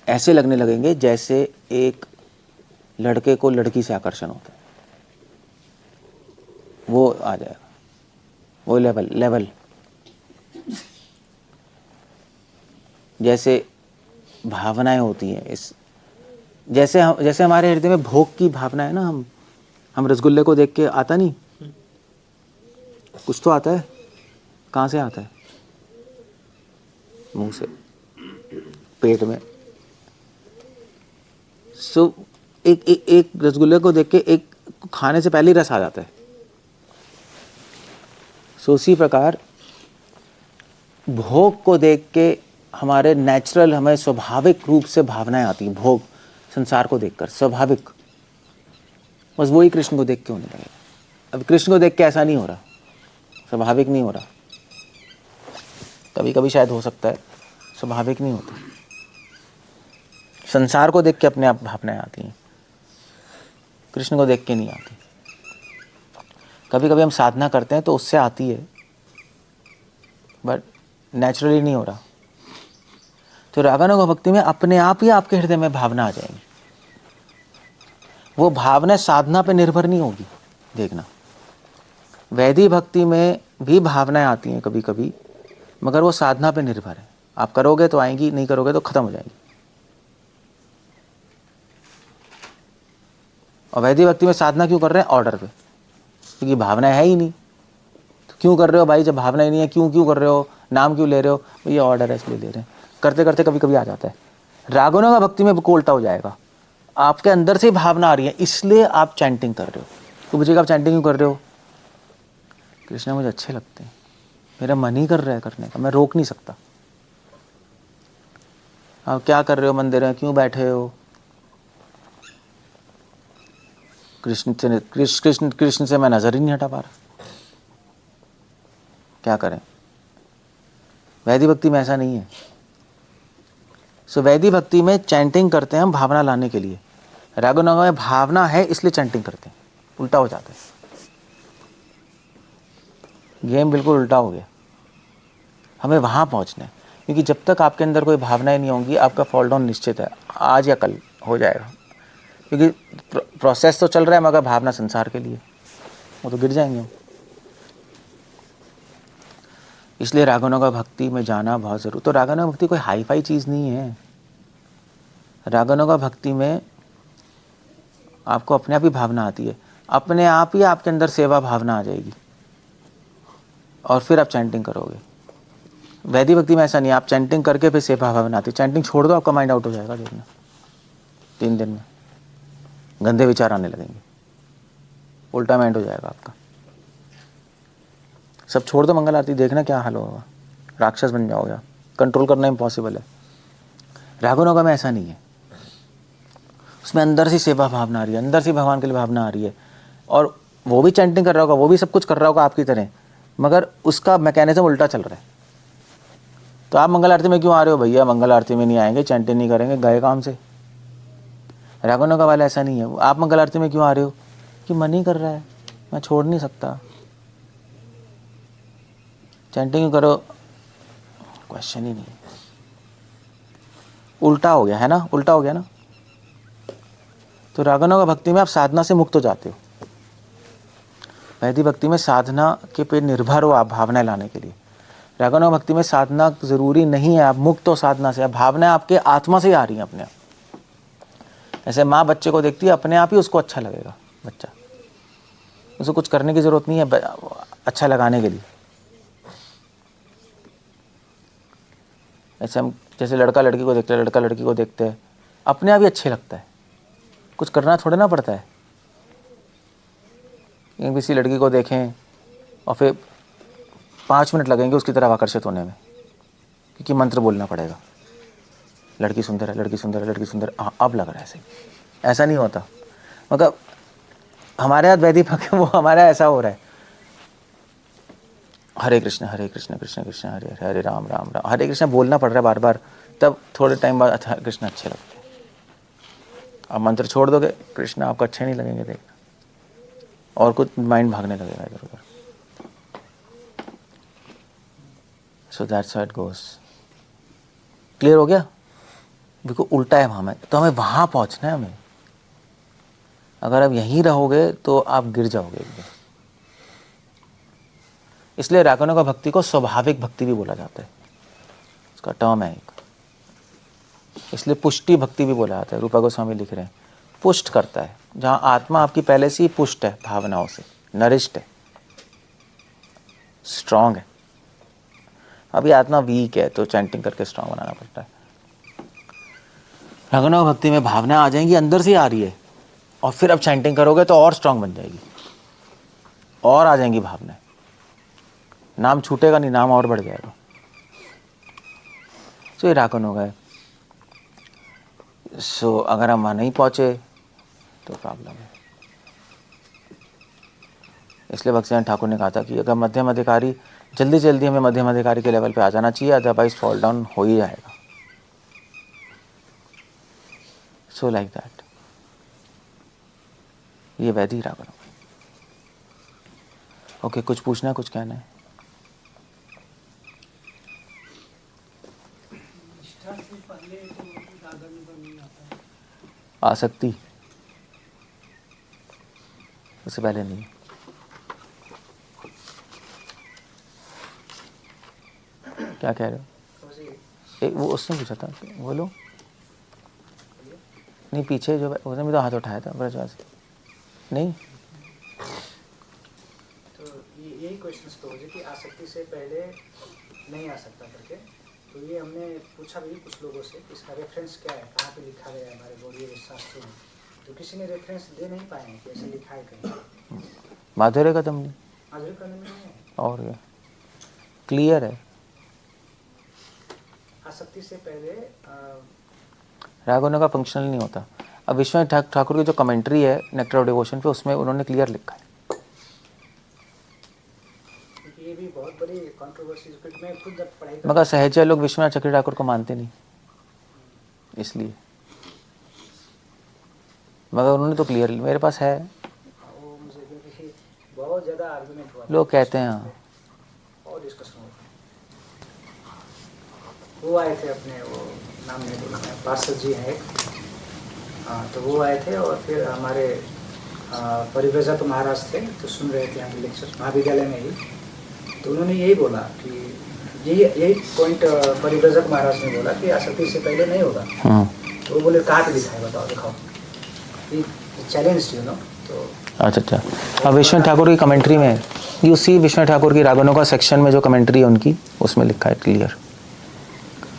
ऐसे लगने लगेंगे जैसे एक लड़के को लड़की से आकर्षण होता है, वो आ जाएगा, वो लेवल जैसे भावनाएं होती हैं। इस जैसे हमारे हृदय में भोग की भावना है ना, हम रसगुल्ले को देख के आता नहीं, कुछ तो आता है, कहाँ से आता है, मुंह से, पेट में। सो एक रसगुल्ले को देख के एक खाने से पहले ही रस आ जाता है। सो उसी प्रकार भोग को देख के हमारे नेचुरल, हमें स्वाभाविक रूप से भावनाएं आती हैं, भोग संसार को देखकर स्वाभाविक, बस वही कृष्ण को देख के होने लगेगा। अब कृष्ण को देख के ऐसा नहीं हो रहा, स्वाभाविक नहीं हो रहा, कभी कभी शायद हो सकता है, स्वाभाविक नहीं होता। संसार को देख के अपने आप भावनाएं आती हैं, कृष्ण को देख के नहीं आती। कभी कभी हम साधना करते हैं तो उससे आती है, बट नेचुरली नहीं हो रहा। तो रागनोगा भक्ति में अपने आप ही आपके हृदय में भावना आ जाएंगी। वो भावना साधना पे निर्भर नहीं होगी। देखना, वैदिक भक्ति में भी भावनाएं आती हैं कभी कभी, मगर वो साधना पे निर्भर है। आप करोगे तो आएंगी, नहीं करोगे तो खत्म हो जाएंगी। और वैदिक भक्ति में साधना क्यों कर रहे हैं, ऑर्डर पे। क्योंकि भावना है ही नहीं। तो क्यों कर रहे हो भाई, जब भावना ही नहीं है क्यों क्यों कर रहे हो, नाम क्यों ले रहे हो, ये ऑर्डर है इसलिए ले रहे हैं। करते करते कभी कभी आ जाता है। रागुना का भक्ति में उल्टा हो जाएगा, आपके अंदर से भावना आ रही है इसलिए आप चैंटिंग कर रहे हो। तो मुझे आप चैंटिंग क्यों कर रहे हो, कृष्णा मुझे अच्छे लगते हैं, मेरा मन ही कर रहा है करने का, मैं रोक नहीं सकता। आप क्या कर रहे हो मंदिर में, क्यों बैठे हो, कृष्ण से मैं नजर ही नहीं हटा पा रहा, क्या करें। वैदिक भक्ति में ऐसा नहीं है। सो वैदिक भक्ति में चैंटिंग करते हैं हम भावना लाने के लिए, रागुनागा में भावना है इसलिए चैंटिंग करते हैं, उल्टा हो जाता है। गेम बिल्कुल उल्टा हो गया। हमें वहाँ पहुँचना है, क्योंकि जब तक आपके अंदर कोई भावनाएं नहीं होंगी आपका फॉल डाउन निश्चित है, आज या कल हो जाएगा। क्योंकि प्रोसेस तो चल रहा है मगर भावना संसार के लिए, वो तो गिर जाएंगे हम। इसलिए रागानुगा भक्ति में जाना बहुत ज़रूरी। तो रागानुगा भक्ति कोई हाई फाई चीज़ नहीं है। रागानुगा भक्ति में आपको अपने आप ही भावना आती है, अपने आप ही आपके अंदर सेवा भावना आ जाएगी और फिर आप चैंटिंग करोगे। वैदिक भक्ति में ऐसा नहीं, आप चैंटिंग करके फिर सेवा भावना आती है। चैंटिंग छोड़ दो आपका माइंड आउट हो जाएगा, देखना 3 दिन में गंदे विचार आने लगेंगे, उल्टा माइंड हो जाएगा आपका। सब छोड़ दो, मंगल आरती देखना क्या हाल होगा, राक्षस बन जाओगे, कंट्रोल करना इम्पॉसिबल है। रागानुगा में ऐसा नहीं है, उसमें अंदर से सेवा भावना आ रही है, अंदर से भगवान के लिए भावना आ रही है, और वो भी चैंटिंग कर रहा होगा, वो भी सब कुछ कर रहा होगा आपकी तरह, मगर उसका मैकेनिज्म उल्टा चल रहा है। तो आप मंगल आरती में क्यों आ रहे हो भैया, मंगल आरती में नहीं आएंगे, चैंटिंग नहीं करेंगे, गए काम से। रागानुगा वाला ऐसा नहीं है, आप मंगल आरती में क्यों आ रहे हो कि मन ही कर रहा है, मैं छोड़ नहीं सकता, चैंटिंग करो, क्वेश्चन ही नहीं। उल्टा हो गया है ना, उल्टा हो गया ना। तो रागानुगा भक्ति में आप साधना से मुक्त हो जाते हो, वैदिक भक्ति में साधना के पे निर्भर हो आप भावनाएं लाने के लिए। रागानुगा भक्ति में साधना जरूरी नहीं है, आप मुक्त हो साधना से, भावनाएं आपके आत्मा से आ रही हैं अपने आप। ऐसे माँ बच्चे को देखती है, अपने आप ही उसको अच्छा लगेगा बच्चा, उसको कुछ करने की जरूरत नहीं है अच्छा लगाने के लिए। ऐसे हम जैसे लड़का लड़की को देखते हैं, लड़का लड़की को देखते हैं, अपने आप ही अच्छे लगता है, कुछ करना थोड़ा ना पड़ता है। किसी लड़की को देखें और फिर 5 मिनट लगेंगे उसकी तरफ आकर्षित होने में, क्योंकि मंत्र बोलना पड़ेगा, लड़की सुंदर है, लड़की सुंदर है, लड़की सुंदर, हाँ अब लग रहा है सही। ऐसा नहीं होता, मतलब हमारे यहाँ वैदिक वो हमारा ऐसा हो रहा है, हरे कृष्ण कृष्ण कृष्ण हरे हरे, हरे राम राम राम हरे कृष्ण बोलना पड़ रहा है बार बार, तब थोड़े टाइम बाद हरे कृष्ण अच्छे लगते हैं। आप मंत्र छोड़ दोगे, कृष्ण आपको अच्छे नहीं लगेंगे देखना, और कुछ माइंड भागने लगेगा इधर उधर। So that's how it goes. Clear हो गया, बिल्कुल उल्टा है वहाँ में, तो हमें वहाँ पहुँचना है हमें। अगर आप यहीं रहोगे तो आप गिर जाओगे एकदम। इसलिए रागानुगा भक्ति को स्वाभाविक भक्ति भी बोला जाता है, उसका टर्म है एक। इसलिए पुष्टि भक्ति भी बोला जाता है, रूपा गोस्वामी लिख रहे हैं, पुष्ट करता है, जहाँ आत्मा आपकी पहले से ही पुष्ट है, भावनाओं से नरिष्ट है, स्ट्रांग है। अभी आत्मा वीक है तो चैंटिंग करके स्ट्रांग बनाना पड़ता है। रागानुगा भक्ति में भावना आ जाएंगी, अंदर से आ रही है, और फिर अब चैंटिंग करोगे तो और स्ट्रांग बन जाएगी, और आ जाएंगी भावनाएं, नाम छूटेगा नहीं, नाम और बढ़ जाएगा। तो ये रागानुगा है। सो अगर हम वहाँ नहीं पहुँचे तो प्रॉब्लम है। इसलिए भक्तिनाथ ठाकुर ने कहा था कि अगर मध्यम अधिकारी, जल्दी जल्दी हमें मध्यम अधिकारी के लेवल पे आ जाना चाहिए, अदरवाइज फॉल डाउन हो ही जाएगा। सो लाइक दैट, ये वैदिक रागानुगा। ओके, कुछ पूछना है, कुछ कहना है? आसक्ति उससे पहले नहीं। क्या कह रहे हो? एक वो उसने पूछा था, बोलो। नहीं, पीछे जो उसने भी तो हाथ उठाया था ब्रजवासी। नहीं, क्वेश्चंस तो मुझे कि आसक्ति से पहले नहीं आ सकता करके, तो ये हमने पूछा भी कुछ लोगों से कि इसका रेफरेंस क्या है, कहाँ पे लिखा गया है हमारे गौड़ीय शास्त्रों में, तो किसी ने रेफरेंस दे नहीं पाए हैं कि ऐसे लिखा है कहीं। माधुर्य का दमनी माधुर्य का दमनी नहीं है, और क्या क्लियर है। आसक्ति से पहले रागों का फंक्शनल नहीं होता। अब विश्वनाथ ठाकुर की जो कमेंट्री है नेक्टर ऑफ डिवोशन पे, उसमें उन्होंने क्लियर लिखा है। ये भी बहुत बड़ी कंट्रोवर्सी, मैं खुद पढ़ाई मगर सहजय लोग विश्वनाथ चक्री ठाकुर को मानते नहीं, इसलिए। मगर उन्होंने तो क्लियर, मेरे पास है, वो मुझे क्योंकि बहुत ज़्यादा आर्गुमेंट हुआ, लोग कहते हैं हाँ। और डिस्कशन हुआ, वो आए थे अपने, वो नाम नहीं बोला मैं, पार्षद जी हैं एक, हाँ, तो वो आए थे और फिर हमारे परिव्रजक महाराज थे, तो सुन रहे थे हम लेक्चर महाविद्यालय में ही, तो उन्होंने यही बोला कि यही पॉइंट परिव्रजक महाराज ने बोला कि आसक्ति से पहले नहीं होगा। तो वो बोले कहाँ पे लिखा है बताओ, दिखाओ, चैलेंज यू नो। तो अच्छा, अब विश्वनाथ ठाकुर की कमेंट्री में यू सी, विश्वनाथ ठाकुर की रागनों का सेक्शन में जो कमेंट्री है उनकी, उसमें लिखा है क्लियर,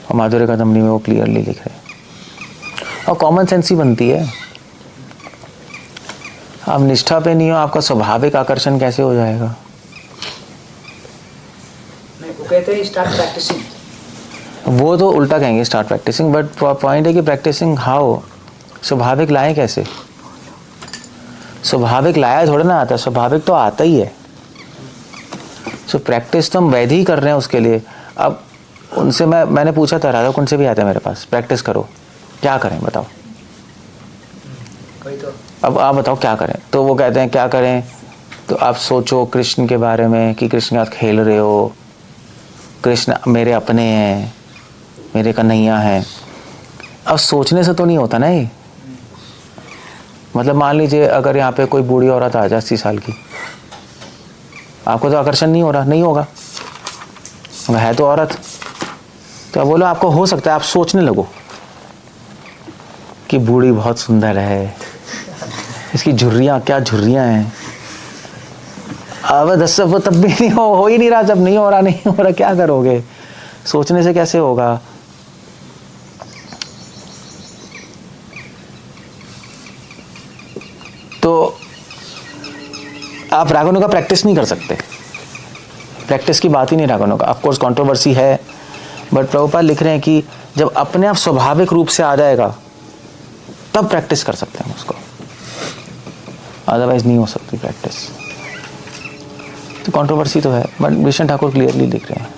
और माधुर्य का दमनी में वो क्लियरली लिख रहे हैं। और कॉमन सेंस ही बनती है। आप निष्ठा पे नहीं हो, आपका स्वाभाविक आकर्षण कैसे हो जाएगा? वो कहते हैं स्टार्ट प्रैक्टिसिंग, वो तो उल्टा कहेंगे स्टार्ट प्रैक्टिसिंग, बट पॉइंट है कि प्रैक्टिसिंग हाउ, स्वाभाविक लाए कैसे? स्वाभाविक लाया थोड़ा ना आता, स्वाभाविक तो आता ही है। सो प्रैक्टिस तो हम वैध ही कर रहे हैं उसके लिए। अब उनसे मैंने पूछा था, राधा कुंड से भी आते हैं मेरे पास, प्रैक्टिस करो, क्या करें बताओ? तो अब आप बताओ क्या करें? तो वो कहते हैं क्या करें, तो आप सोचो कृष्ण के बारे में कि कृष्ण के साथ खेल रहे हो, कृष्ण मेरे अपने हैं, मेरे कन्हैया हैं। अब सोचने से तो नहीं होता ना ये। मतलब मान लीजिए अगर यहाँ पे कोई बूढ़ी औरत आ जाए 80 साल की, आपको तो आकर्षण नहीं हो रहा, नहीं होगा, वह है तो औरत। तो अब बोलो आपको हो सकता है, आप सोचने लगो कि बूढ़ी बहुत सुंदर है, इसकी झुर्रियाँ क्या झुर्रियाँ हैं। अब 10 वो तब भी नहीं हो ही नहीं रहा, जब नहीं हो रहा क्या करोगे? सोचने से कैसे होगा? तो आप रागनों का प्रैक्टिस नहीं कर सकते, प्रैक्टिस की बात ही नहीं रागनों का। ऑफकोर्स कंट्रोवर्सी है, बट प्रभुपाद लिख रहे हैं कि जब अपने आप स्वाभाविक रूप से आ जाएगा तब प्रैक्टिस कर सकते हैं उसको, अदरवाइज नहीं हो सकती प्रैक्टिस। तो कंट्रोवर्सी तो है, बट विष्णु ठाकुर क्लियरली लिख रहे हैं।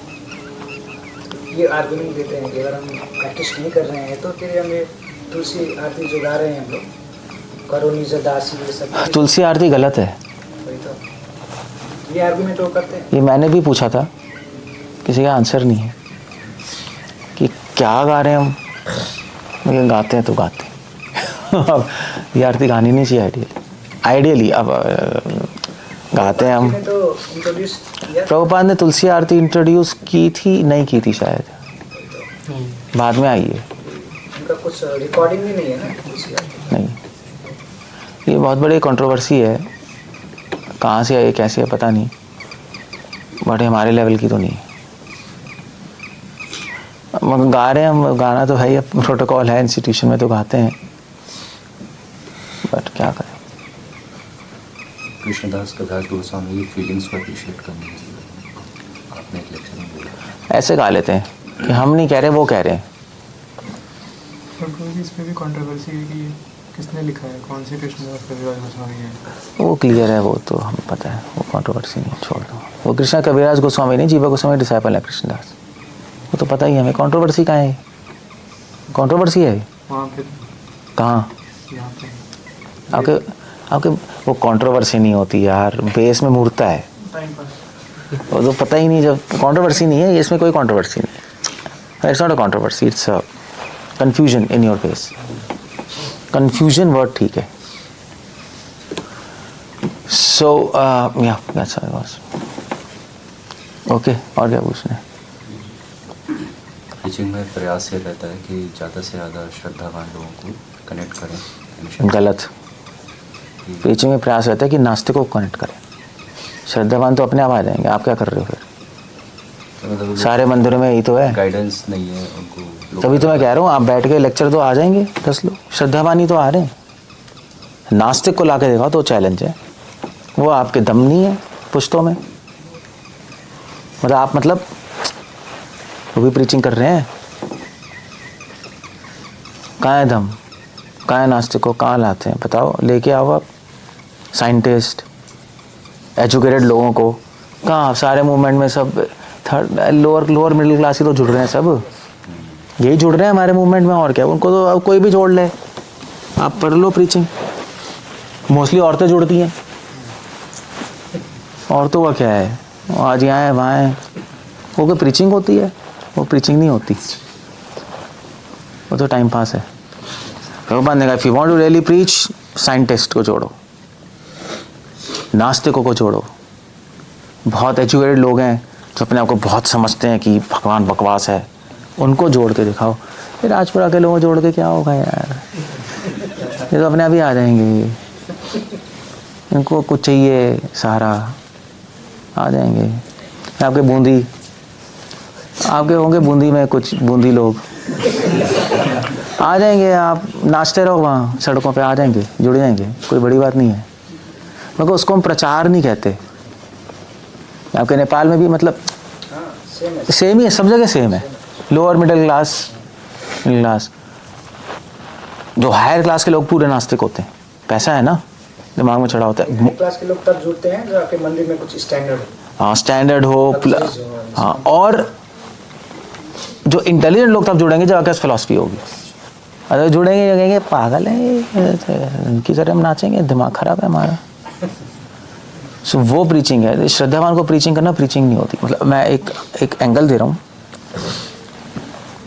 ये आर्गुमेंट देते हैं कि अगर हम प्रैक्टिस नहीं कर रहे हैं तो फिर हमें तुलसी आरती जो गा रहे हैं हम लोग, करो निज दासी, ये सब तुलसी आरती गलत है। वही तो ये आर्गुमेंट वो करते हैं। ये मैंने भी पूछा था, किसी का आंसर नहीं है कि क्या गा रहे हैं हम, लेकिन गाते हैं तो गाते हैं। अब ये आरती गानी नहीं चाहिए आइडियली, अब गाते हैं हम। प्रभुपाद ने तुलसी आरती इंट्रोड्यूस की थी, नहीं की थी शायद, बाद में आई है। उनका कुछ रिकॉर्डिंग भी नहीं है ना तुलसी आरती। नहीं, ये बहुत बड़ी कंट्रोवर्सी है, कहाँ से आई कैसे है पता नहीं, बट हमारे लेवल की तो नहीं है। गा रहे हैं हम, गाना तो है ही, प्रोटोकॉल है, इंस्टीट्यूशन में तो गाते हैं, बट क्या करें। कृष्णदास कविराज गोस्वामी की फीलिंग्स को अप्रिशिएट करनी है, आपने एक लेक्चर में बोला। ऐसे गा लेते हैं कि हम नहीं कह रहे, वो कह रहे हैं। इसमें भी कंट्रोवर्सी है कि किसने लिखा है, कौन से कृष्णदास कविराज गोस्वामी है। वो क्लियर है, वो तो हमें पता है, वो कंट्रोवर्सी नहीं, छोड़ दो। वो कृष्णा कविराज गोस्वामी नहीं, जीवा गोस्वामी डिसाइपल है कृष्णदास, वो तो पता ही है हमें। कंट्रोवर्सी कहाँ है? कंट्रोवर्सी है वहाँ पे, कहाँ? यहाँ पे आपके वो कंट्रोवर्सी नहीं होती यार, बेस में मूर्ता है, टाइम पास। वो तो पता ही नहीं। जब कंट्रोवर्सी नहीं है, इसमें कोई कंट्रोवर्सी नहीं, it's not a controversy, it's a confusion in your face. Confusion word ठीक है। सो या that's how it was. Okay, और क्या पूछना है? टीचिंग में प्रयास ये रहता है कि ज़्यादा से ज़्यादा श्रद्धावान लोगों को कनेक्ट करें। गलत। टीचिंग में प्रयास रहता है कि नास्तिकों को कनेक्ट करें। श्रद्धावान तो अपने आप आ जाएंगे, आप क्या कर रहे हो फिर? तो मतलब सारे मंदिरों में यही तो है। गाइडेंस नहीं है उनको। तभी तो मैं कह रहा हूँ, आप बैठ के लेक्चर तो आ जाएंगे 10 लोग, श्रद्धावान ही तो आ रहे हैं। नास्तिक को ला के देखा तो चैलेंज है, वो आपके दम नहीं है पुश्तों में। मतलब आप वो भी प्रीचिंग कर रहे हैं, कहाँ है दम, कहाँ है नास्तिक को, कहाँ लाते हैं बताओ, लेके आओ आप साइंटिस्ट एजुकेटेड लोगों को। कहाँ सारे मूवमेंट में सब थर्ड लोअर मिडिल क्लास ही तो जुड़ रहे हैं, सब यही जुड़ रहे हैं हमारे मूवमेंट में, और क्या। उनको तो अब कोई भी जोड़ ले, आप पढ़ लो प्रीचिंग। मोस्टली औरतें जुड़ती हैं, औरतों का क्या है, आज यहाँ है वहाँ है, वो कोई प्रीचिंग होती है? वो प्रीचिंग नहीं होती, वो तो टाइम पास है। भगवान ने कहा if you want to really preach, scientist को जोड़ो, नास्तिकों को जोड़ो। बहुत एजुकेटेड लोग हैं जो अपने आप को बहुत समझते हैं कि भगवान बकवास है, उनको जोड़ के दिखाओ। फिर राजपुरा के लोगों जोड़ के क्या होगा यार, ये तो अपने आप ही आ जाएंगे, इनको कुछ चाहिए सहारा, आ जाएंगे। आपके बूंदी, आपके होंगे बूंदी में कुछ बूंदी लोग, आ जाएंगे। आप नाचते रहो वहाँ सड़कों पे, आ जाएंगे, जुड़ जाएंगे, कोई बड़ी बात नहीं है। मगर उसको हम प्रचार नहीं कहते। आपके नेपाल में भी मतलब सेम ही है, सब जगह सेम है। लोअर मिडिल क्लास, जो हायर क्लास के लोग पूरे नास्तिक होते हैं, पैसा है ना, दिमाग में चढ़ा होता है। मिडिल क्लास के लोग तब जुड़ते हैं जो आपके मंदिर में कुछ स्टैंडर्ड हो। हाँ स्टैंडर्ड हो, हाँ। और जो इंटेलिजेंट लोग तब जुड़ेंगे जब आपके पास फिलॉसफी होगी। अगर जुड़ेंगे कहेंगे पागल है, इनकी तरह हम नाचेंगे, दिमाग खराब है हमारा। सो वो प्रीचिंग है। श्रद्धावान को प्रीचिंग करना प्रीचिंग नहीं होती। मतलब मैं एक एंगल दे रहा हूँ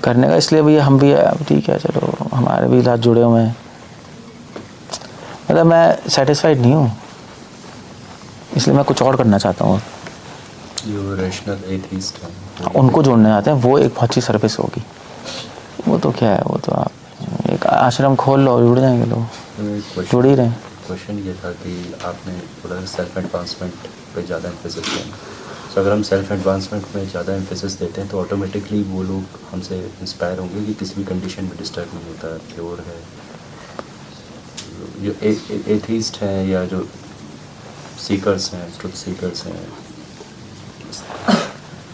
करने का, इसलिए भैया हम भी ठीक है, चलो हमारे भी साथ जुड़े हुए हैं। मतलब मैं सेटिस्फाइड नहीं हूँ, इसलिए मैं कुछ और करना चाहता हूँ। जो रैशनल एथीस्ट हैं उनको जोड़ने आते हैं, वो एक बहुत अच्छी सर्विस होगी। वो तो क्या है, वो तो आप एक आश्रम खोल लो और जुड़ जाएंगे लोग, जुड़ ही रहे हैं। क्वेश्चन ये था कि आपने पूरा सेल्फ एडवांसमेंट पे ज़्यादा एम्फेसिस दिया। तो अगर हम सेल्फ एडवांसमेंट में ज़्यादा एम्फेसिस देते हैं तो ऑटोमेटिकली वो लोग हमसे इंस्पायर होंगे कि किसी भी कंडीशन में डिस्टर्ब नहीं होता, प्योर है। जो एथीस्ट हैं या जो सीकर्स हैं, ट्रुथ सीकर्स हैं,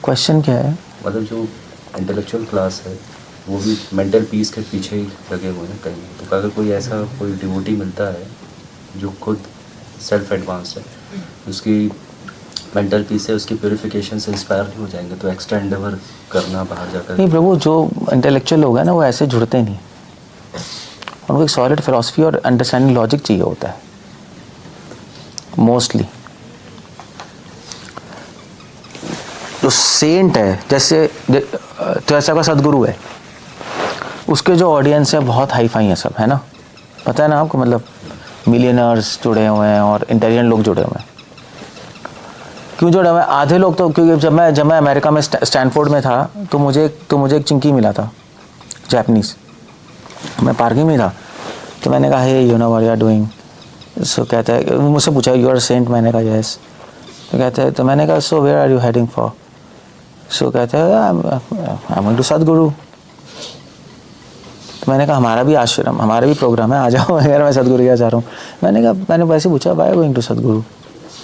क्वेश्चन क्या है? मतलब जो इंटेलेक्चुअल क्लास है वो भी मेंटल पीस के पीछे ही लगे हुए हैं कहीं। तो अगर कोई ऐसा कोई डिवोटी मिलता है जो खुद सेल्फ एडवांस है, उसकी मेंटल पीस है, उसकी प्योरिफिकेशन से इंस्पायर नहीं हो जाएंगे तो एक्स्ट्रा एंडेवर करना बाहर जाकर? नहीं प्रभु, जो इंटेलेक्चुअल लोग हैं ना वो ऐसे जुड़ते नहीं, उनको एक सॉलिड फिलॉसफी और अंडरस्टैंडिंग लॉजिक चाहिए होता है मोस्टली। जो सेंट है, जैसे का सदगुरु है, उसके जो ऑडियंस है बहुत हाई फाई है सब, है ना, पता है ना आपको। मतलब मिलियनर्स जुड़े हुए हैं और इंटेलिजेंट लोग जुड़े हुए हैं। क्यों जुड़े हुए हैं? आधे लोग तो, क्योंकि जब मैं अमेरिका में स्टैनफोर्ड में था तो मुझे एक चिंकी मिला था जापानीज़। मैं पार्किंग में था तो मैंने कहा hey you know what you are doing. So कहता है, मुझसे पूछा यू आर सेंट, मैंने कहा यस। तो कहते हैं, तो मैंने कहा so where are you heading for? So कहते हैं आई एम गोइंग टू सदगुरु। तो मैंने कहा हमारा भी आश्रम, हमारा भी प्रोग्राम है, आ जाओ अगर मैं सदगुरु के जा रहा हूँ। मैंने वैसे पूछा व्हाई गोइंग टू सदगुरु?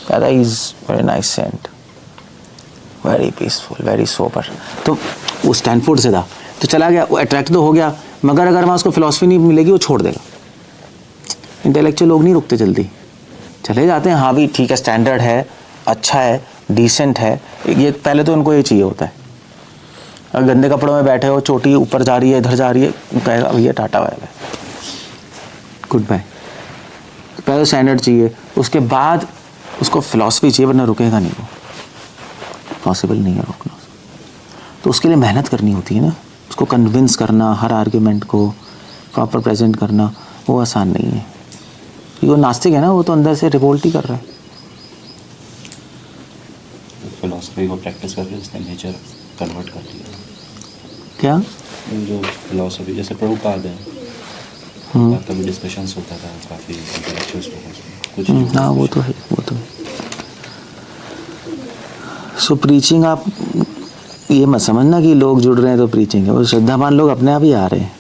कहता ही is very nice saint, very peaceful, very sober. तो वो स्टैनफोर्ड से था तो चला गया, वो अट्रैक्ट तो हो गया, मगर अगर वहाँ उसको फिलॉसफी नहीं मिलेगी वो छोड़ देगा। इंटेलेक्चुअल लोग नहीं रुकते जल्दी, चले जाते हैं। हाँ भी ठीक है, स्टैंडर्ड है, अच्छा है, डिसेंट है, ये पहले तो उनको ये चाहिए होता है। अगर गंदे कपड़ों में बैठे हो, चोटी ऊपर जा रही है, इधर जा रही है, कहेगा भैया tata bye bye, goodbye. पहले तो स्टैंडर्ड चाहिए, उसके बाद उसको फिलॉसफी चाहिए, वरना रुकेगा नहीं, वो पॉसिबल नहीं है रुकना। तो उसके लिए मेहनत करनी होती है ना, उसको कन्विंस करना, हर आर्ग्यूमेंट को प्रॉपर प्रेजेंट करना, वो आसान नहीं है। वो नास्तिक है ना, वो तो अंदर से रिवोल्ट ही कर रहा है। फिलॉसफी को प्रैक्टिस करके उसने नेचर कन्वर्ट कर दिया। क्या जो फिलॉसफी, जैसे प्रभुपाद है, का भी डिस्कशंस होता था काफ़ी इंटेलेक्चुअल्स में कुछ। हाँ वो तो है, वो तो है। सो प्रीचिंग आप ये मत समझना कि लोग जुड़ रहे हैं तो प्रीचिंग है, वो श्रद्धावान लोग अपने आप ही आ रहे हैं,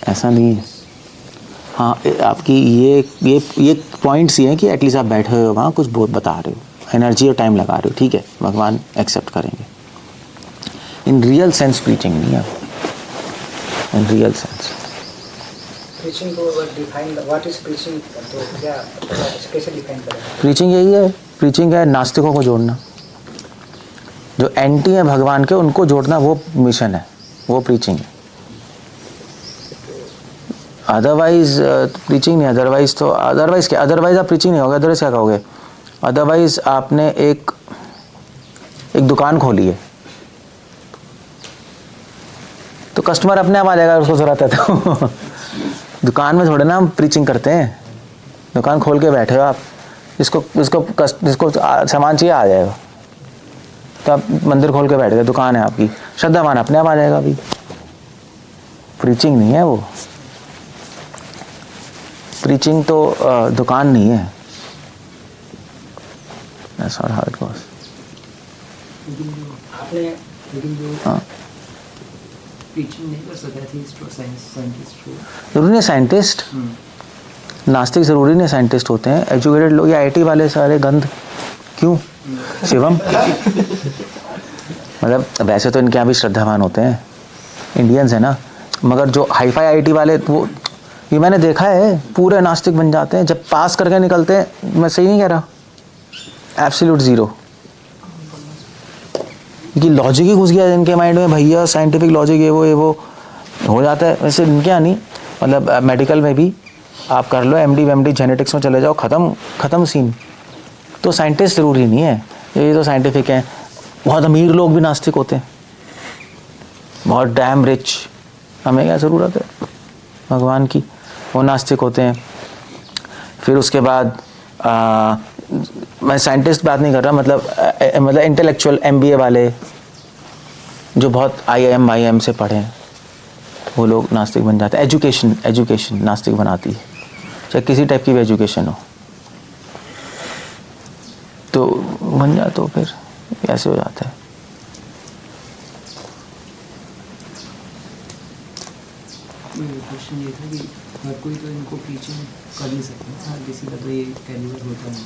ऐसा नहीं है। हाँ आपकी ये पॉइंट्स ये हैं कि एटलीस्ट आप बैठे हुए हो वहाँ कुछ बहुत बता रहे हो, एनर्जी और टाइम लगा रहे हो, ठीक है, भगवान एक्सेप्ट करेंगे। इन रियल सेंस प्रीचिंग नहीं है, इन रियल सेंस। प्रीचिंग को डिफाइन, व्हाट इज प्रीचिंग, तो क्या कैसे डिफाइन करें? प्रीचिंग यही है, प्रीचिंग है नास्तिकों को जोड़ना, जो एंटी है भगवान के उनको जोड़ना, वो मिशन है, वो प्रीचिंग है। अदरवाइज प्रीचिंग नहीं, अदरवाइज तो अदरवाइज क्या, अदरवाइज आप प्रीचिंग नहीं होगा, अदरवाइज क्या कहोगे? अदरवाइज आपने एक दुकान खोली है तो कस्टमर अपने आप आ जाएगा, उसको ज़रूरत है तो दुकान में थोड़े ना हम प्रीचिंग करते हैं, दुकान खोल के बैठे हो आप, जिसको सामान चाहिए आ जाएगा, तो आप मंदिर खोल के बैठ गए, दुकान है आपकी, श्रद्धावान अपने आप आ जाएगा। अभी प्रीचिंग नहीं है वो, प्रीचिंग तो दुकान नहीं है। That's not how it goes. लेकिन जो हाँ, टीचिंग नहीं कर सकता एथिस्ट और साइंटिस्ट हो। जरूरी नहीं साइंटिस्ट, नास्तिक जरूरी नहीं साइंटिस्ट होते हैं, एजुकेटेड लोग या आईटी वाले सारे गंध क्यों शिवम मतलब वैसे तो इनके यहाँ भी श्रद्धावान होते हैं, इंडियंस है ना, मगर जो हाईफाई आईटी वाले वो ये मैंने देखा है पूरे नास्तिक बन जाते हैं जब पास करके निकलते हैं। मैं सही नहीं कह रहा, एब्सोल्यूट ज़ीरो, क्योंकि लॉजिक ही घुस गया है इनके माइंड में, भैया साइंटिफिक लॉजिक ये वो हो जाता है। वैसे इनके यहाँ नहीं, मतलब मेडिकल में भी आप कर लो एमडी जेनेटिक्स में चले जाओ, ख़त्म सीन। तो साइंटिस्ट ज़रूरी नहीं है, ये तो साइंटिफिक हैं। बहुत अमीर लोग भी नास्तिक होते हैं, बहुत डैम रिच, हमें क्या ज़रूरत है भगवान की, वो नास्तिक होते हैं। फिर उसके बाद मैं साइंटिस्ट बात नहीं कर रहा, मतलब इंटेलेक्चुअल एमबीए वाले जो बहुत आईआईएम से पढ़े हैं वो लोग नास्तिक बन जाते हैं। एजुकेशन नास्तिक बनाती है, चाहे किसी टाइप की भी एजुकेशन हो, तो बन जाए तो फिर ऐसे हो जाता है। क्वेश्चन ये था कि हर कोई तो इनको टीचिंग कर नहीं सकता, हर किसी का तो ये कैलिबर होता नहीं,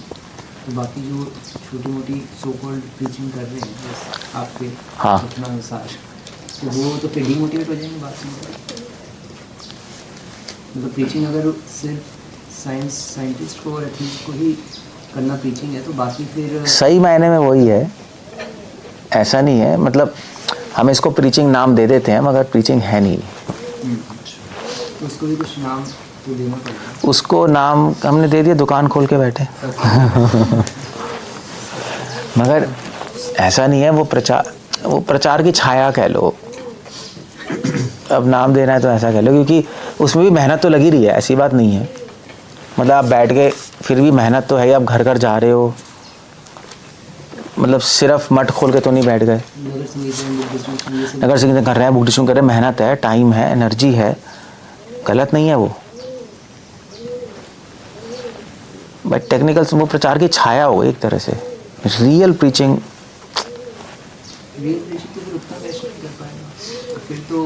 तो बाकी जो छोटी मोटी सो कॉल्ड टीचिंग कर रहे हैं बस आपके हाँ। अपना अनुसार, तो वो तो फिर डीमोटिवेट हो जाएंगे बात सुनकर। मतलब टीचिंग अगर सिर्फ साइंटिस्ट को और एथिस्ट को ही करना टीचिंग है, तो बाकी फिर सही मायने में वही है, ऐसा नहीं है। मतलब हम इसको प्रीचिंग नाम दे देते हैं मगर प्रीचिंग है नहीं। तो उसको भी कुछ नाम तो देना पड़ेगा। उसको नाम हमने दे दिया, दुकान खोल के बैठे मगर ऐसा नहीं है, वो प्रचार की छाया कह लो, अब नाम देना है तो ऐसा कह लो, क्योंकि उसमें भी मेहनत तो लगी रही है, ऐसी बात नहीं है। मतलब आप बैठ के फिर भी मेहनत तो है, आप घर घर जा रहे हो, मतलब सिर्फ मठ खोल के तो नहीं बैठ गए। नगर संगीत कर रहे हैं, बुक डिस्कशन कर रहे हैं, मेहनत है, टाइम है, एनर्जी है, गलत नहीं है वो, बट टेक्निकल वो प्रचार की छाया हो एक तरह से। रियल प्रीचिंग तो फिर उतना कैसे नहीं कर पाएगा, तो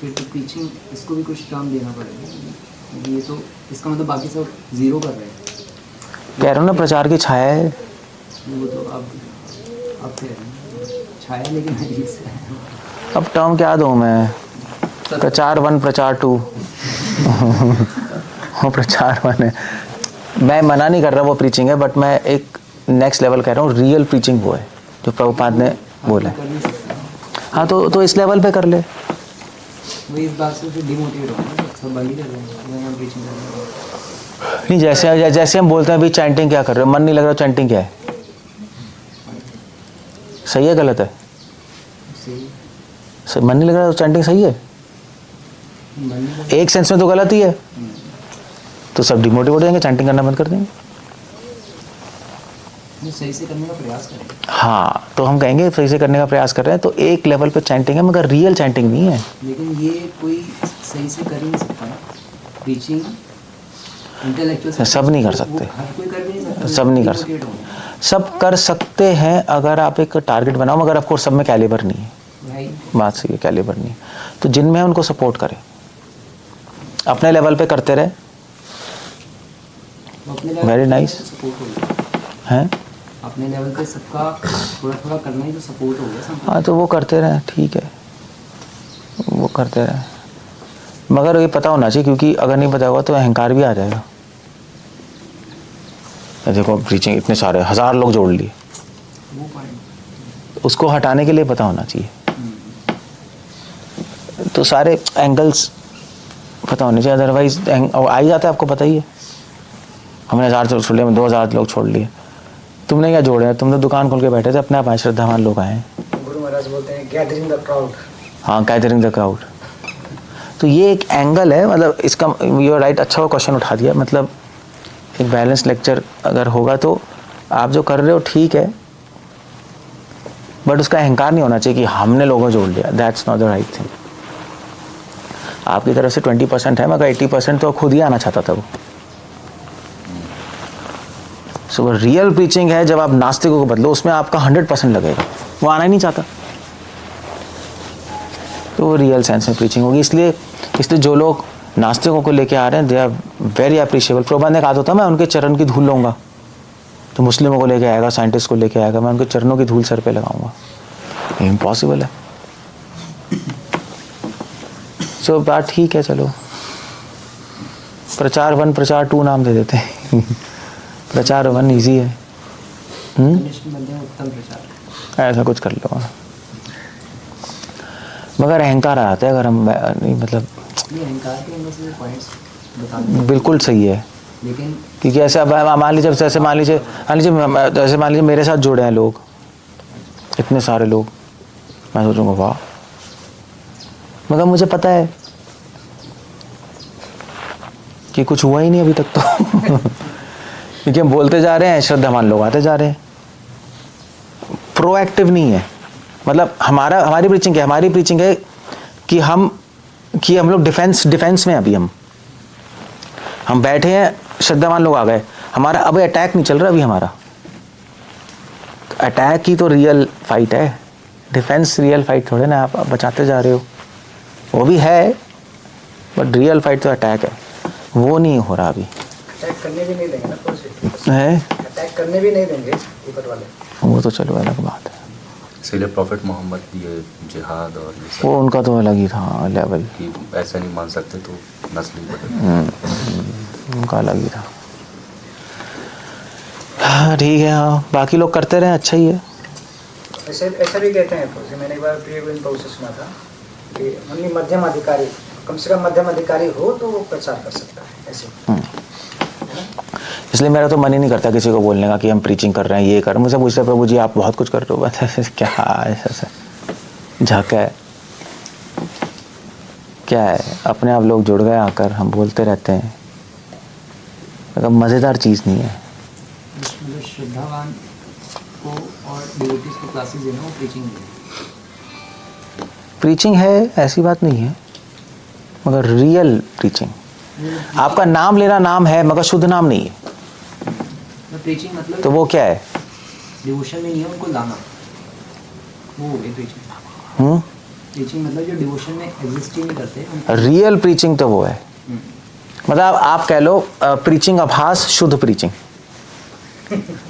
फिर तो टीचिंग इसको भी कुछ काम देना पड़ेगा। ये तो इसका मतलब बाकी सब जीरो कर रहे हैं। कह रहा हूँ ना, प्रचार की छाया है वो तो आप कह रहे हैं छाया, लेकिन अब टर्म क्या दूँ मैं, प्रचार 1 प्रचार 2 वो प्रचार 1 है। मैं मना नहीं कर रहा वो प्रीचिंग है, बट मैं एक नेक्स्ट लेवल कह रहा हूँ, रियल प्रीचिंग वो है जो प्रभुपाद ने बोला है। हाँ तो इस लेवल पे कर ले। वही इस बात से फिर डिमोटिवेट होगा, सब बाकी कर रहे हैं, हम प्रीचिंग कर रहे हैं। नहीं, जैसे हम बोलते हैं अभी चैंटिंग क्या कर रहे हो, मन नहीं लग रहा, चैंटिंग क्या है, सही है गलत है? सही, मन नहीं लग रहा तो चैंटिंग सही है? एक सेंस में तो गलत ही है, तो सब डिमोटिवेट हो जाएंगे, चैंटिंग करना बंद कर देंगे। सही से करने का प्रयास करें। हाँ, तो हम कहेंगे सही से करने का प्रयास कर रहे हैं, तो एक लेवल पे चैंटिंग है मगर रियल चैंटिंग नहीं है। लेकिन ये कोई सही से कर ही नहीं सकता, प्रीचिंग इंटेलेक्चुअल सब नहीं कर सकते, हर कोई कर भी नहीं सकता, सब नहीं कर सकते। सब कर सकते हैं अगर आप एक टारगेट बनाओ, मगर आपको सब में कैलिबर नहीं है। भाई बात सही है, कैलिबर नहीं है। तो जिनमें है उनको सपोर्ट करें, अपने लेवल पे करते रहे। वो अपने लेवल Very पे nice. सपोर्ट हो गया, हैं अपने लेवल पे सबका थोड़ा थोड़ा करना ही तो सपोर्ट हो गया सब। हाँ, तो वो करते रहे, ठीक है, वो करते रहे, मगर ये पता होना चाहिए, क्योंकि अगर नहीं पता होगा तो अहंकार भी आ जाएगा। देखो प्रीचिंग इतने सारे 1000 लोग जोड़ लिए, वो पॉइंट उसको हटाने के लिए पता होना चाहिए। तो सारे एंगल्स पता होने चाहिए, अदरवाइज आ ही जाता है, आपको पता ही है। हमने 1000 लोग छोड़ लिए, 2000 लोग छोड़ लिए, तुमने क्या जोड़े? तुम तो दुकान खोल के बैठे थे, अपने आप आए श्रद्धावान लोग आए। गुरु महाराज बोलते हैं गैदरिंग द क्राउड। हाँ, गैदरिंग द क्राउड। तो ये एक एंगल है, मतलब इसका यू राइट, अच्छा वो क्वेश्चन उठा दिया। मतलब एक बैलेंस लेक्चर अगर होगा तो आप जो कर रहे हो ठीक है, बट उसका अहंकार नहीं होना चाहिए कि हमने लोगों को जोड़ लिया। That's not the right thing. आपकी तरफ से 20% है, मगर 80% तो खुद ही आना चाहता था वो। सो वो रियल प्रीचिंग है जब आप नास्तिकों को बदलो, उसमें आपका 100% लगेगा, वो आना ही नहीं चाहता। तो वो रियल सेंस में प्रीचिंग होगी। इसलिए जो लोग नास्तिकों को लेके आ रहे हैं, they are very appreciable. Prabhupada ने कहा होता, मैं उनके चरण की धूल लूँगा। तो मुस्लिमों को लेके आएगा, साइंटिस्ट को लेके आएगा, मैं उनके चरणों की धूल सर पे लगाऊंगा। ये इम्पॉसिबल है। सो बात ठीक है, चलो प्रचार 1 प्रचार 2 नाम दे देते हैं। प्रचार 1 ईजी है, कनिष्ठ मध्यम उत्तम प्रचार, ऐसा कुछ कर लो। मगर अहंकार आ जाता है अगर हम नहीं, मतलब ये अहंकार के अंदर से पॉइंट्स बताने बिल्कुल सही है। लेकिन क्योंकि ऐसे अब मान लीजिए, जैसे मान लीजिए मेरे साथ जुड़े हैं लोग, इतने सारे लोग, मैं सोचूंगा वाह, मगर मुझे पता है कि कुछ हुआ ही नहीं अभी तक तो। क्योंकि हम बोलते जा रहे हैं, श्रद्धावान लोग आते जा रहे हैं, प्रोएक्टिव नहीं है। मतलब हमारी प्रीचिंग क्या है? हमारी प्रीचिंग है कि हम लोग डिफेंस में। अभी हम बैठे हैं, श्रद्धावान लोग आ गए, हमारा अब अटैक नहीं चल रहा अभी हमारा। अटैक ही तो रियल फाइट है, डिफेंस रियल फाइट थोड़े ना। आप बचाते जा रहे हो, वो भी है, बट रियल फाइट तो अटैक है, वो नहीं हो रहा अभी। अटैक करने भी नहीं देंगे ना कोई है, अटैक करने भी नहीं देंगे ऊपर वाले। वो तो चलो अलग बात है। इसीलिए प्रॉफिट मोहम्मद ये जिहाद और ये सब वो उनका तो अलग ही था लेवल, कि ऐसा नहीं मान सकते तो नस्ल ही बदल। उनका अलग ही था। हाँ ठीक है, हाँ बाकी लोग करते रहे, अच्छा ही है। ऐसा भी कहते हैं, तो मैंने एक बार प्रिय गोविंद प्रभु से सुना था कि ओनली मध्यम अधिकारी, कम से कम मध्यम अधिकारी हो तो वो प्रचार कर सकता है ऐसे। इसलिए मेरा तो मन ही नहीं करता किसी को बोलने का कि हम प्रीचिंग कर रहे हैं, ये कर। मुझे पूछते प्रभु जी आप बहुत कुछ कर रहे हो, बस क्या ऐसा झक है, क्या है? अपने आप लोग जुड़ गए आकर, हम बोलते रहते हैं, मतलब मज़ेदार चीज़ नहीं है। मतलब श्रद्धावान को और डिवोटीज को क्लासेस देना, वो प्रीचिंग है। प्रीचिंग है, ऐसी बात नहीं है, मगर रियल प्रीचिंग। आपका नाम लेना नाम है, मगर शुद्ध नाम नहीं है, प्रीचिंग मतलब तो वो क्या है? डिवोशन में नहीं है, उनको लाना, वो हो गई प्रीचिंग। प्रीचिंग मतलब जो डिवोशन में एग्जिस्ट ही नहीं करते, रियल प्रीचिंग तो वो है। मतलब आप कह लो प्रीचिंग आभास, शुद्ध प्रीचिंग।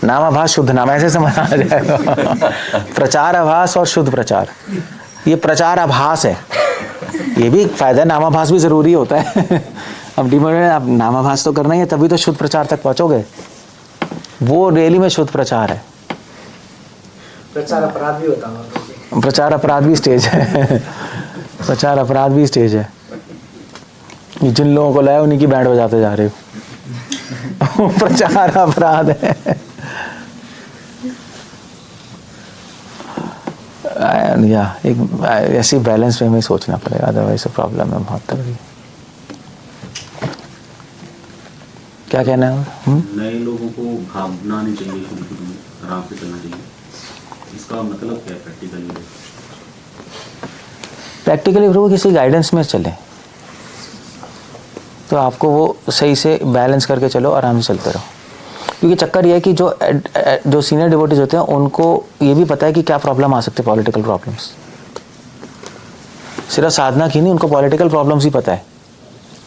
नाम आभास, शुद्ध नाम, ऐसे समझ आ जाएगा। प्रचार आभास और शुद्ध प्रचार, ये प्रचार आभास है। ये भी फायदा है, नामाभास भी जरूरी होता है। अब डिमोटिवेट, आप नामाभास तो करना ही है, तभी तो शुद्ध प्रचार तक पहुंचोगे। वो रियली में शुद्ध प्रचार है। प्रचार अपराध भी होता है, प्रचार अपराध भी स्टेज है। प्रचार अपराध भी स्टेज है। जिन लोगों को लाया उन्हीं की बैंड बजाते जा रहे हो। प्रचार अपराध है। या एक ऐसी बैलेंस वे में सोचना पड़ेगा, अदरवाइज प्रॉब्लम है बहुत तगड़ी। क्या कहना है? नए लोगों को भागना नहीं चाहिए, शुरू में आराम से चलना चाहिए, इसका मतलब क्या है प्रैक्टिकली? प्रैक्टिकली प्रभु किसी गाइडेंस में चलें तो आपको वो सही से बैलेंस करके चलो, आराम से चलते रहो। क्योंकि चक्कर ये है कि जो सीनियर डिवोटीज होते हैं उनको ये भी पता है कि क्या प्रॉब्लम आ सकते हैं, पॉलिटिकल प्रॉब्लम्स। सिर्फ साधना की नहीं, उनको पॉलिटिकल प्रॉब्लम्स ही पता है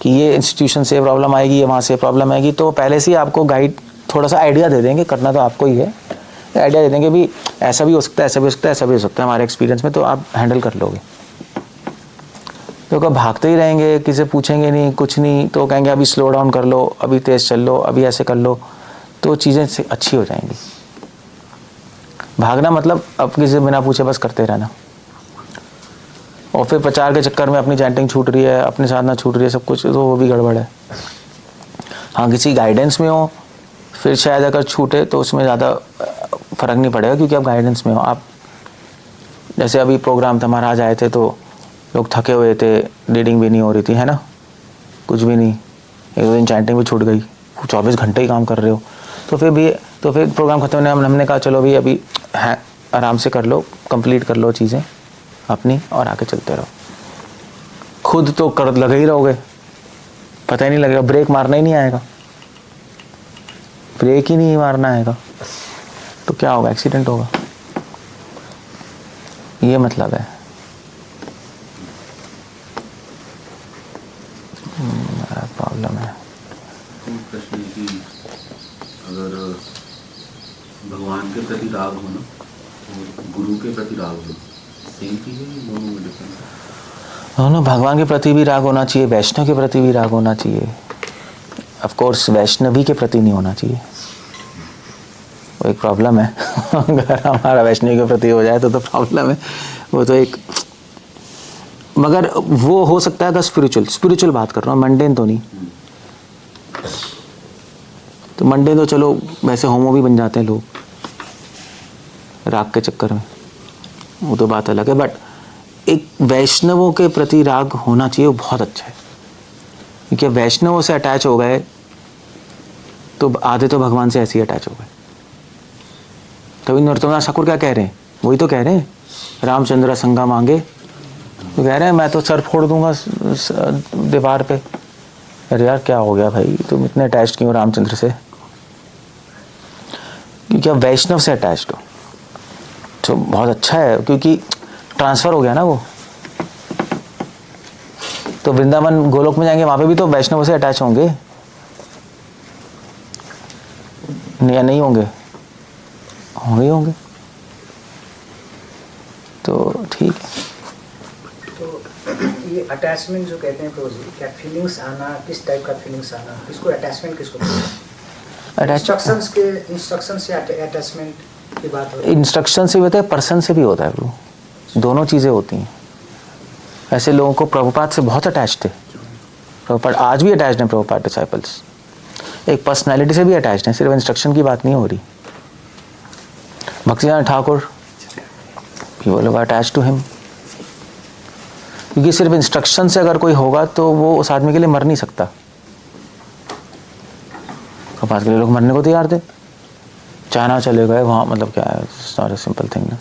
कि ये इंस्टीट्यूशन से प्रॉब्लम आएगी, ये वहाँ से प्रॉब्लम आएगी। तो पहले से ही आपको गाइड थोड़ा सा आइडिया दे देंगे, करना तो आपको ही है, आइडिया दे देंगे भी ऐसा भी हो सकता है, ऐसा भी हो सकता है, ऐसा भी हो सकता है हमारे एक्सपीरियंस में, तो आप हैंडल कर लोगे। तो कब भागते ही रहेंगे, किसी पूछेंगे नहीं, कुछ नहीं, तो कहेंगे अभी स्लो डाउन कर लो, अभी तेज़ चल लो, अभी ऐसे कर लो, तो चीज़ें अच्छी हो जाएंगी। भागना मतलब अब किसी से बिना पूछे बस करते रहना, और फिर प्रचार के चक्कर में अपनी चैंटिंग छूट रही है, अपनी साधना छूट रही है, सब कुछ, तो वो भी गड़बड़ है। हाँ, किसी गाइडेंस में हो फिर शायद अगर छूटे तो उसमें ज़्यादा फ़र्क नहीं पड़ेगा, क्योंकि आप गाइडेंस में हो। आप जैसे अभी प्रोग्राम था, महाराज आए थे तो लोग थके हुए थे, रीडिंग भी नहीं हो रही थी, है ना, कुछ भी नहीं, एक दो दिन चैंटिंग भी छूट गई, 24 घंटे ही काम कर रहे हो, तो फिर प्रोग्राम खत्म होने हमने कहा चलो भी अभी है, आराम से कर लो, कंप्लीट कर लो चीज़ें अपनी और आगे चलते रहो। खुद तो कर लगे ही रहोगे, पता ही नहीं लगेगा, ब्रेक मारना ही नहीं आएगा, ब्रेक ही नहीं मारना आएगा तो क्या होगा, एक्सीडेंट होगा, ये मतलब है। प्रॉब्लम है। प्रश्न है कि अगर भगवान के प्रति राग होना और गुरु के प्रति राग होना सेम चीज़ है, दोनों में डिफरेंस है? दोनों, भगवान के प्रति भी राग होना चाहिए, वैष्णव के प्रति भी राग होना चाहिए। ऑफ कोर्स वैष्णवी के प्रति नहीं होना चाहिए, वो एक प्रॉब्लम है। अगर हमारा वैष्णवी के प्रति हो जाए तो प्रॉब्लम है, वो तो एक, मगर वो हो सकता है अगर स्पिरिचुअल बात कर रहा हूँ, मंडेन तो नहीं। तो मंडेन तो चलो वैसे होमो भी बन जाते हैं लोग राग के चक्कर में, वो तो बात अलग है। बट एक वैष्णवों के प्रति राग होना चाहिए, वो बहुत अच्छा है, क्योंकि वैष्णवों से अटैच हो गए तो आधे तो भगवान से ऐसे ही अटैच हो गए। तभी नरोत्तमदास ठाकुर क्या कह रहे हैं, वही तो कह रहे हैं, रामचंद्र संगा मांगे, तो कह रहे हैं मैं तो सर फोड़ दूंगा दीवार पे। अरे यार क्या हो गया भाई, तुम इतने अटैच क्यों रामचंद्र से? क्योंकि अब वैष्णव से अटैच्ड हो तो बहुत अच्छा है, क्योंकि ट्रांसफ़र हो गया ना वो। तो वृंदावन गोलोक में जाएंगे, वहाँ पे भी तो वैष्णव से अटैच होंगे या नहीं होंगे? होंगे। तो ठीक है। तो ये अटैचमेंट जो कहते हैं प्रभु जी, क्या फीलिंग्स आना, किस टाइप का फीलिंग्स आना, किसको अटैचमेंट किसको बोलते हैं? इंस्ट्रक्शन से अटैचमेंट की बात होती है। इंस्ट्रक्शन से भी होता है, पर्सन से भी होता है, वो दोनों चीज़ें होती हैं। ऐसे लोगों को प्रभुपाद से बहुत अटैच थे, प्रभुपाद आज भी अटैच्ड हैं, प्रभुपाद डिसाइपल्स एक पर्सनैलिटी से भी अटैच्ड हैं, सिर्फ इंस्ट्रक्शन की बात नहीं हो रही। भक्तिनाथ ठाकुर वो लोग अटैच टू हिम, क्योंकि सिर्फ इंस्ट्रक्शन से अगर कोई होगा तो वो उस आदमी के लिए मर नहीं सकता। प्रभुपाद के लिए लोग मरने को तैयार थे, चाइना चले गए वहाँ, मतलब क्या है, it's not a simple thing ना।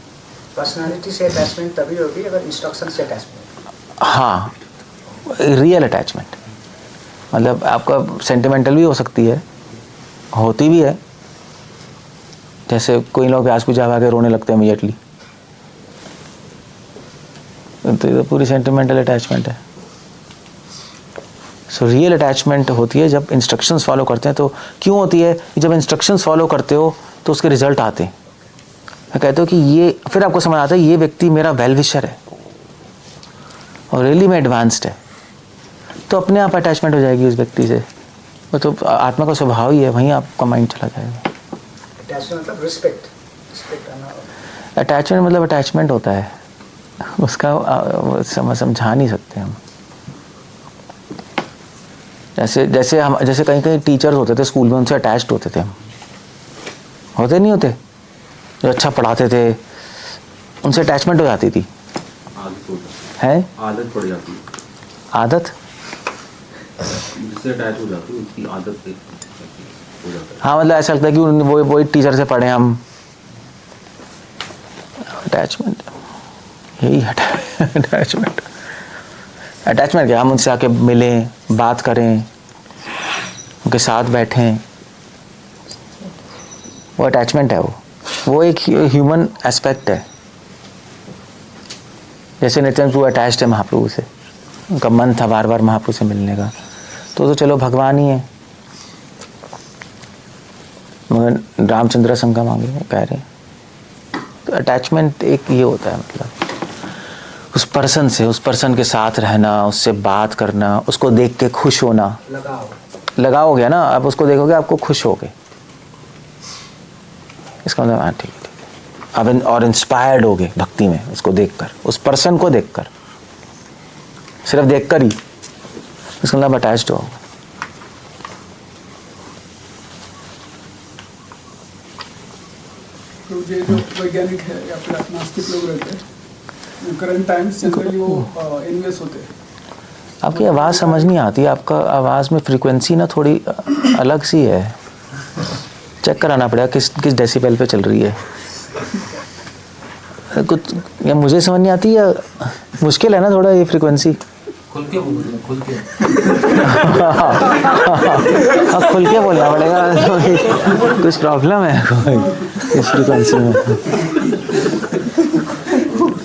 पर्सनालिटी से अटैचमेंट तभी होगी अगर इंस्ट्रक्शन से अटैचमेंट। हाँ, रियल अटैचमेंट, मतलब आपका सेंटिमेंटल भी हो सकती है, होती भी है। जैसे कोई लोग व्यास पूजा आके रोने लगते हैं इमीडिएटली, तो ये तो पूरी सेंटिमेंटल अटैचमेंट है। सो रियल अटैचमेंट होती है जब इंस्ट्रक्शंस फॉलो करते हैं। तो क्यों होती है? जब इंस्ट्रक्शंस फॉलो करते हो तो उसके रिजल्ट आते हैं। मैं कहता हूँ कि ये, फिर आपको समझ आता है ये व्यक्ति मेरा वेल विशर है और रियली में एडवांस्ड है, तो अपने आप अटैचमेंट हो जाएगी उस व्यक्ति से। वो तो आत्मा का स्वभाव ही है, वहीं आपका माइंड चला जाएगा। अटैचमेंट मतलब रिस्पेक्ट करना। अटैचमेंट मतलब अटैचमेंट होता है, उसका समझा नहीं सकते हम। जैसे कहीं टीचर्स होते थे स्कूल में, उनसे अटैच्ड होते थे हम, होते नहीं होते? जो अच्छा पढ़ाते थे उनसे अटैचमेंट हो जाती थी, है आदत पड़ जाती है, आदत, जिससे अटैच हो जाती है उसकी आदत हो जाता है। हाँ, मतलब ऐसा लगता है कि वही टीचर से पढ़े हम। अटैचमेंट यही है, अटैचमेंट। अटैचमेंट क्या, हम उनसे आके मिलें, बात करें, उनके साथ बैठें, वो अटैचमेंट है, वो एक ह्यूमन एस्पेक्ट है। जैसे नित्यानंद प्रभु अटैच्ड है महाप्रभु से, उनका मन था बार बार महाप्रभु से मिलने का, तो चलो भगवान ही है। मगर रामचंद्र संग मांगे कह रहे हैं, तो अटैचमेंट एक ये होता है, मतलब उस पर्सन से, उस पर्सन के साथ रहना, उससे बात करना, उसको देख के खुश होना। लगाओ गया ना, आप उसको देखोगे आपको खुश होगे, इसका मतलब हाँ ठीक है अब, और इंस्पायर्ड हो गए भक्ति में उसको देखकर, उस पर्सन को देखकर, सिर्फ देखकर ही, इसका मतलब अटैच्ड हो। तो ये जो वैज्ञानिक है या फिर नास्तिक लोग रहते हैं करंट टाइम्स, जनरली वो एनवीएस होते हैं। आपकी आवाज़ समझ नहीं आती, आपका आवाज़ में फ्रीक्वेंसी ना थोड़ी अलग सी है, चेक कराना पड़ेगा किस डेसिबल पे चल रही है। कुछ या मुझे समझ नहीं आती या मुश्किल है ना थोड़ा ये फ्रीक्वेंसी। खुल के बोल, खुल के अब खुल के बोलना पड़ेगा, कुछ प्रॉब्लम है कोई इस फ्रीक्वेंसी में,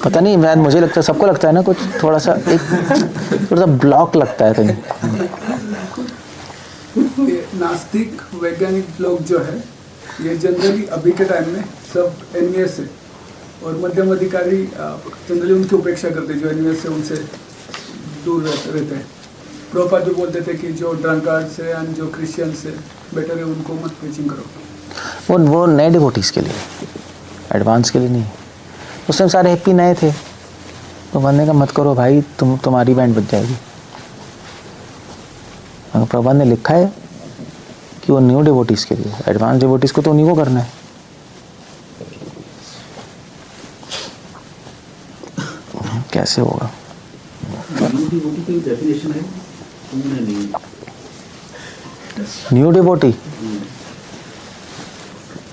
पता नहीं। मैं मुझे लगता है, सबको लगता है ना, कुछ थोड़ा सा ब्लॉक लगता है कहीं। ये नास्तिक वैज्ञानिक लोग जो है ये जनरली अभी के टाइम में सब एनवीएस है, और मध्यम अधिकारी जनरली उनकी उपेक्षा करते हैं, जो एनवीएस से उनसे दूर रहते हैं। प्रभुपाद जो बोलते थे कि जो ड्रंकार्ड से एंड जो क्रिश्चियन से बेटर है उनको मत प्रीचिंग करो। वो नए डिवोटीज के लिए, एडवांस के लिए नहीं। उस टाइम सारे हैप्पी नए थे, तो बनने का मत करो भाई, तुम्हारी बैंड बच जाएगी। प्रभुपाद ने लिखा है कि वो न्यू डिवोटीज के लिए, एडवांस डिवोटीज को तो उन्हीं को करना है। कैसे होगा? डेफिनेशन है न्यू डिवोटी,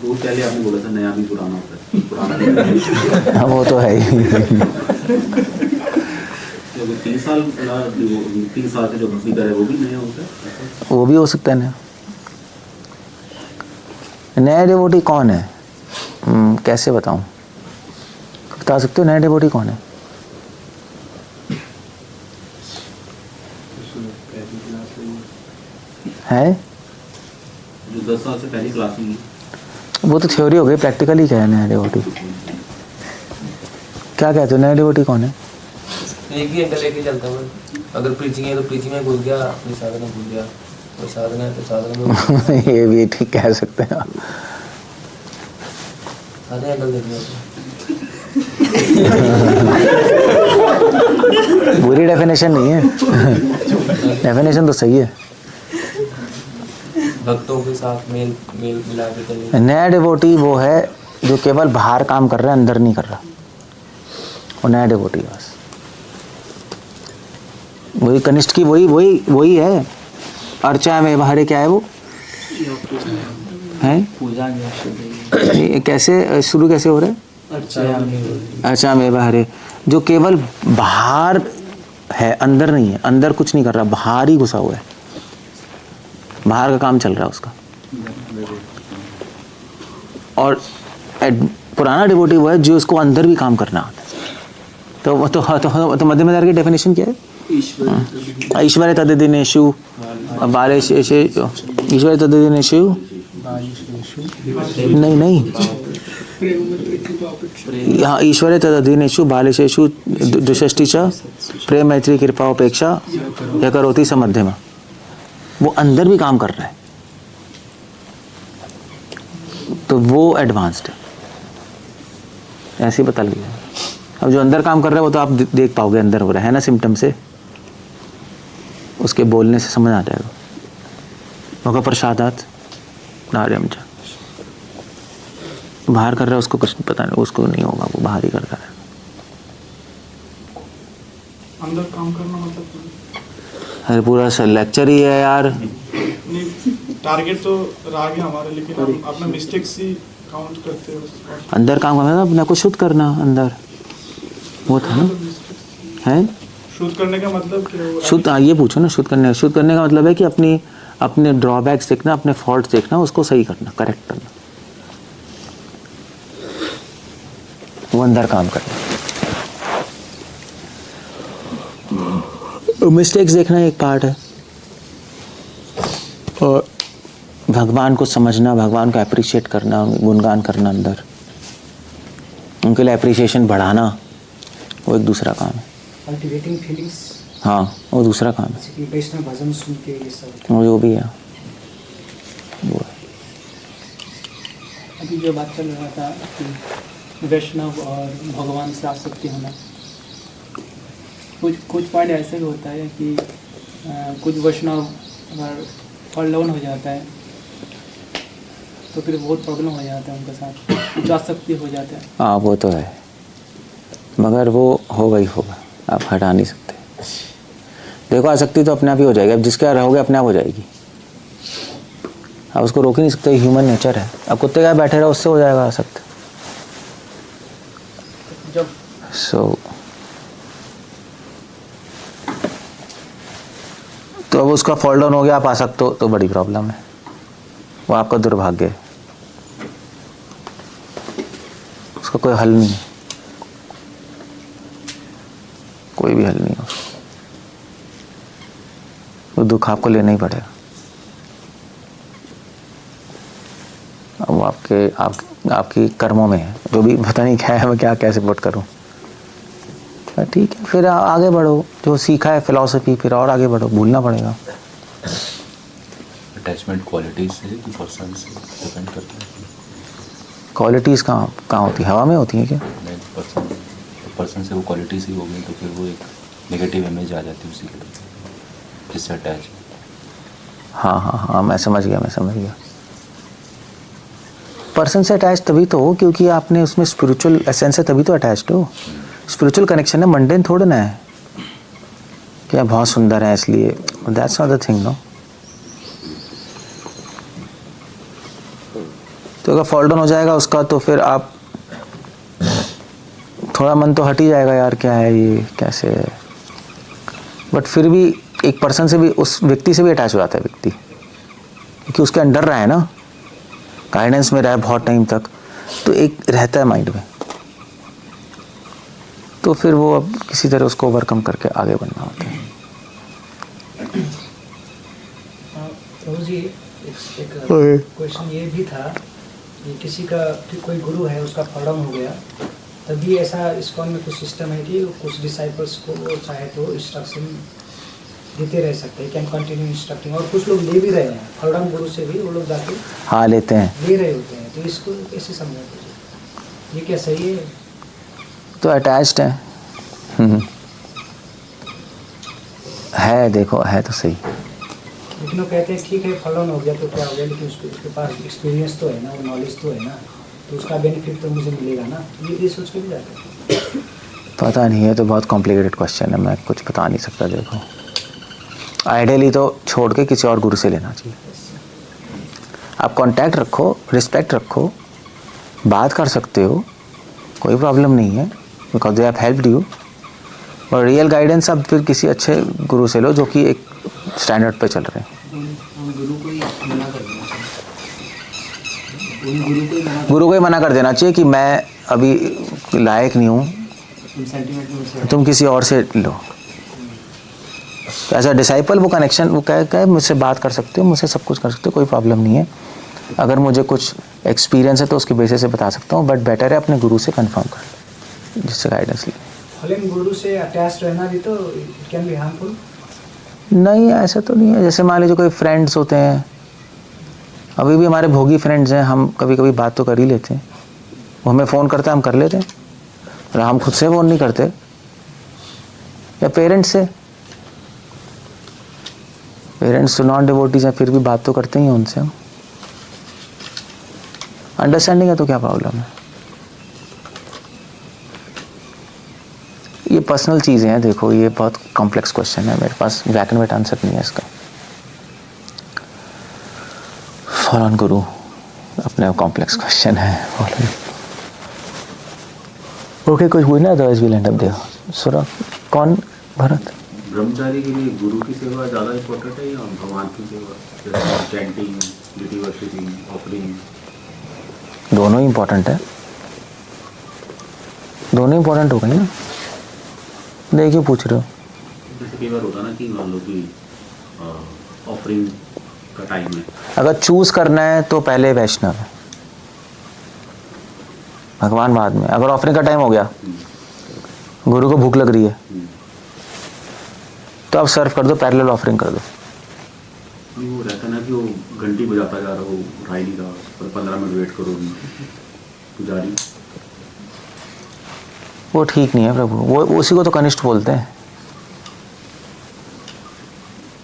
वो पहले आपने बोला था नया भी पुराना होता है, पुराना हाँ वो तो है ही। 3 साल से जो भक्ति करे वो भी नया होता है, वो भी हो सकता है ना। नया डिवोटी कौन है? कैसे बताऊं? बता सकते हो नया डिवोटी कौन है? है जो 10 साल से पहली क्लास में। वो तो थ्योरी हो गई, प्रैक्टिकली क्या है नया डिवोटी? क्या कहते हो नया डिवोटी कौन है? एक ही एंगल लेके चलता हूँ। अगर प्रीचिंग है तो प्रीचिंग में घुस गया, अपनी साधना भूल गया, कोई साधना है तो साधना में ये भी ठीक कह सकते हैं। सारे एंगल देखने होते बुरी डेफिनेशन नहीं है, डेफिनेशन तो सही है। भक्तों के साथ मेल मिला के चलने। नया डिवोटी वो है जो केवल बाहर काम कर रहा है, अंदर नहीं कर रहा, वो नया डिवोटी है बस। वही कनिष्ठ की वही है। अर्चा में बाहर क्या है वो है पूजा कैसे शुरू कैसे हो रहा है? अर्चा में बाहर, जो केवल बाहर है, अंदर नहीं है, अंदर कुछ नहीं कर रहा, बाहर ही घुसा हुआ है, बाहर का काम चल रहा है उसका। और पुराना डिवोटी वो है जो उसको अंदर भी काम करना आता है। तो मध्य में की डेफिनेशन क्या है? ईश्वर तद्दिनेषु बालेषु, ईश्वर तद्दिनेषु नहीं, यहाँ ईश्वर तद्दिनेषु बालेषु दुष्टि च प्रेम मैत्री कृपा उपेक्षा यह करोति स मध्यमा। वो अंदर भी काम कर रहा है, तो वो एडवांस्ड है, ऐसे ही बता लिया। अब जो अंदर काम कर रहा है वो तो आप देख पाओगे अंदर हो रहा है ना, सिम्टम से, उसके बोलने से समझ आ जाएगा। भगव प्रसादात नार्यम च, बाहर कर रहा है उसको कुछ पता नहीं, उसको नहीं होगा, वो बाहर ही करता है। अंदर काम करना मतलब अरे पूरा लेक्चर ही है यार। नहीं, टारगेट तो राग है हमारा, लेकिन हम अपना मिस्टेक्स ही काउंट करते हैं उसको। अंदर काम करना, अपने को शुद्ध करना, अंदर वो था ना, है शुद्ध करने का मतलब क्या हुआ? शुद्ध, ये पूछो ना, शुद्ध करने का मतलब है कि अपने ड्रॉबैक्स देखना, अपने फॉल्ट देखना, उसको सही करना, करेक्ट करना। अंदर काम कर ले। मिस्टेक्स देखना एक पार्ट है, और भगवान को समझना, भगवान को अप्रिशिएट करना, गुणगान करना, अंदर उनके लिए अप्रिशिएशन बढ़ाना, वो एक दूसरा काम है। कल्टिवेटिंग फीलिंग्स, हाँ, वो दूसरा काम है, जैसे कि वैष्णव भजन सुन के ये सब। वो जो भी है वो है। अभी जो बात चल रहा था कि वैष्णव और भगवान से आसक्ति होना, कुछ पॉइंट ऐसे भी होता है कि कुछ वैष्णव अगर फॉल डाउन हो जाता है तो फिर बहुत प्रॉब्लम हो जाता है उनके साथ, कुछ आसक्ति हो जाता है। हाँ, वो तो है, मगर वो होगा ही होगा, आप हटा नहीं सकते। देखो, आसक्ति तो अपने आप ही हो जाएगी, अब जिसके यहाँ रहोगे अपने आप हो जाएगी, आप उसको रोक ही नहीं सकते, ह्यूमन नेचर है। अब कुत्ते का बैठे रहो, उससे हो जाएगा आसक्त। जब तो अब उसका फॉल डाउन हो गया, आप आसक्त हो तो बड़ी प्रॉब्लम है, वो आपका दुर्भाग्य है, उसका कोई हल नहीं है, कोई भी हल नहीं है, वो दुख आपको लेना ही पड़ेगा। अब वो आपकी कर्मों में है, जो भी पता नहीं क्या है, मैं क्या कैसे पुट करूं। ठीक है, फिर आगे बढ़ो, जो सीखा है फिलॉसफी, फिर और आगे बढ़ो, भूलना पड़ेगा। अटैचमेंट क्वालिटीज से कि पर्सन से डिपेंड करता है। क्वालिटीज़ कहाँ होती है, हवा में होती है क्या? नहीं, पर्सन से वो क्वालिटीज ही होगी तो फिर वो एक नेगेटिव इमेज आ जाती है उसी के लिए, जिससे अटैच। हाँ, मैं समझ गया। पर्सन से अटैच तभी तो हो क्योंकि आपने उसमें स्पिरिचुअल एसेंस है, तभी तो अटैच्ड हो। स्पिरिचुअल कनेक्शन है, मंडेन थोड़ा ना है कि आप बहुत सुंदर है इसलिए, that's not the thing, no. तो अगर फॉल डाउन हो जाएगा उसका, तो फिर आप थोड़ा मन तो हट ही जाएगा, यार क्या है ये, कैसे है। बट फिर भी एक पर्सन से भी, उस व्यक्ति से भी अटैच हो जाता है व्यक्ति, क्योंकि उसके अंडर रहा है ना, गाइडेंस में रहा है बहुत टाइम तक, तो एक रहता है माइंड में। तो फिर वो अब किसी तरह उसको ओवरकम करके आगे बढ़ना होता है। प्रभु जी, एक क्वेश्चन ये भी था कि किसी का कोई गुरु है, उसका फॉल डाउन हो गया, तभी ऐसा इस्कॉन में कुछ सिस्टम है कि कुछ डिसाइपल्स को चाहे तो इंस्ट्रक्शन देते रह सकते हैं, कैन कंटिन्यू इंस्ट्रक्टिंग, और कुछ लोग ले भी रहे हैं, फॉल डाउन गुरु से भी वो लोग जाके हाँ लेते हैं, ले रहे होते हैं। तो इसको कैसे समझा, ये क्या सही है? तो अटैच्ड है। है, देखो है तो सही। लेकिन वो कहते हैं ठीक है फॉल डाउन हो गया तो क्या हो गया, लेकिन उसके पास एक्सपीरियंस तो है ना, वो नॉलेज तो है ना, तो उसका बेनिफिट तो मुझे मिलेगा ना, ये सोच के भी जाते हैं। पता नहीं है, तो बहुत कॉम्प्लिकेटेड क्वेश्चन है, मैं कुछ बता नहीं सकता। देखो, आइडियली तो छोड़ के किसी और गुरु से लेना चाहिए। आप कांटेक्ट रखो, रिस्पेक्ट रखो, बात कर सकते हो, कोई प्रॉब्लम नहीं है, because they have helped you. और रियल गाइडेंस आप फिर किसी अच्छे गुरु से लो जो कि एक स्टैंडर्ड पे चल रहे हैं। गुरु को ही मना कर देना चाहिए, गुरु को ही मना कर देना चाहिए कि मैं अभी लायक नहीं हूँ, तुम किसी और से लो। एज अ डिसाइपल वो कनेक्शन, वो कहे मुझसे बात कर सकते हो, मुझसे सब कुछ कर सकते हो, कोई प्रॉब्लम नहीं है। अगर मुझे कुछ एक्सपीरियंस है तो उसकी बेसिस से बता सकता हूँ, बट बेटर है अपने गुरु से कंफर्म कर, जिससे गाइडेंस ली। लेकिन गुरु से अटैच रहना भी तो इट कैन बी हार्मफुल। नहीं, ऐसा तो नहीं है। जैसे मान लीजिए कोई फ्रेंड्स होते हैं, अभी भी हमारे भोगी फ्रेंड्स हैं, हम कभी कभी बात तो कर ही लेते हैं, वो हमें फ़ोन करते हैं, हम कर लेते हैं, और हम खुद से फ़ोन नहीं करते। या पेरेंट्स से, पेरेंट्स तो नॉन डिवोटीज हैं, फिर भी बात तो करते ही हैं उनसे हम। अंडरस्टैंडिंग है तो क्या प्रॉब्लम है। ये पर्सनल चीज़ें हैं। देखो, ये बहुत कॉम्प्लेक्स क्वेश्चन है, मेरे पास ब्लैक एंड वाइट आंसर नहीं है इसका। फॉलन गुरु अपने कॉम्प्लेक्स क्वेश्चन है। ओके, कुछ हुई ना, otherwise will end up there. सुरा कौन? भरत। ब्रह्मचारी के लिए गुरु की सेवा ज़्यादा इम्पोर्टेंट है या भगवान की सेवा, जैसे चैंटिंग, डिटी वर्शिपिंग, ऑफरिंग? दोनों ही इम्पोर्टेंट है। दोनों इंपॉर्टेंट हो गई ना, देखिए पूछ रहे हो। जैसे कई बार होता है ना कि मान लो कि ऑफरिंग का टाइम है, अगर चूज करना है तो पहले वैष्णव है, भगवान बाद में। अगर ऑफरिंग का टाइम हो गया, गुरु को भूख लग रही है, तो आप सर्व कर दो, पैरेलल ऑफरिंग कर दो। वो रहता है ना कि वो घंटी बजाता जा रहा हो, उठा ही नहीं रहा, पर 15 मिनट वेट करो पुजारी, वो ठीक नहीं है प्रभु, वो उसी को तो कनिष्ठ बोलते हैं।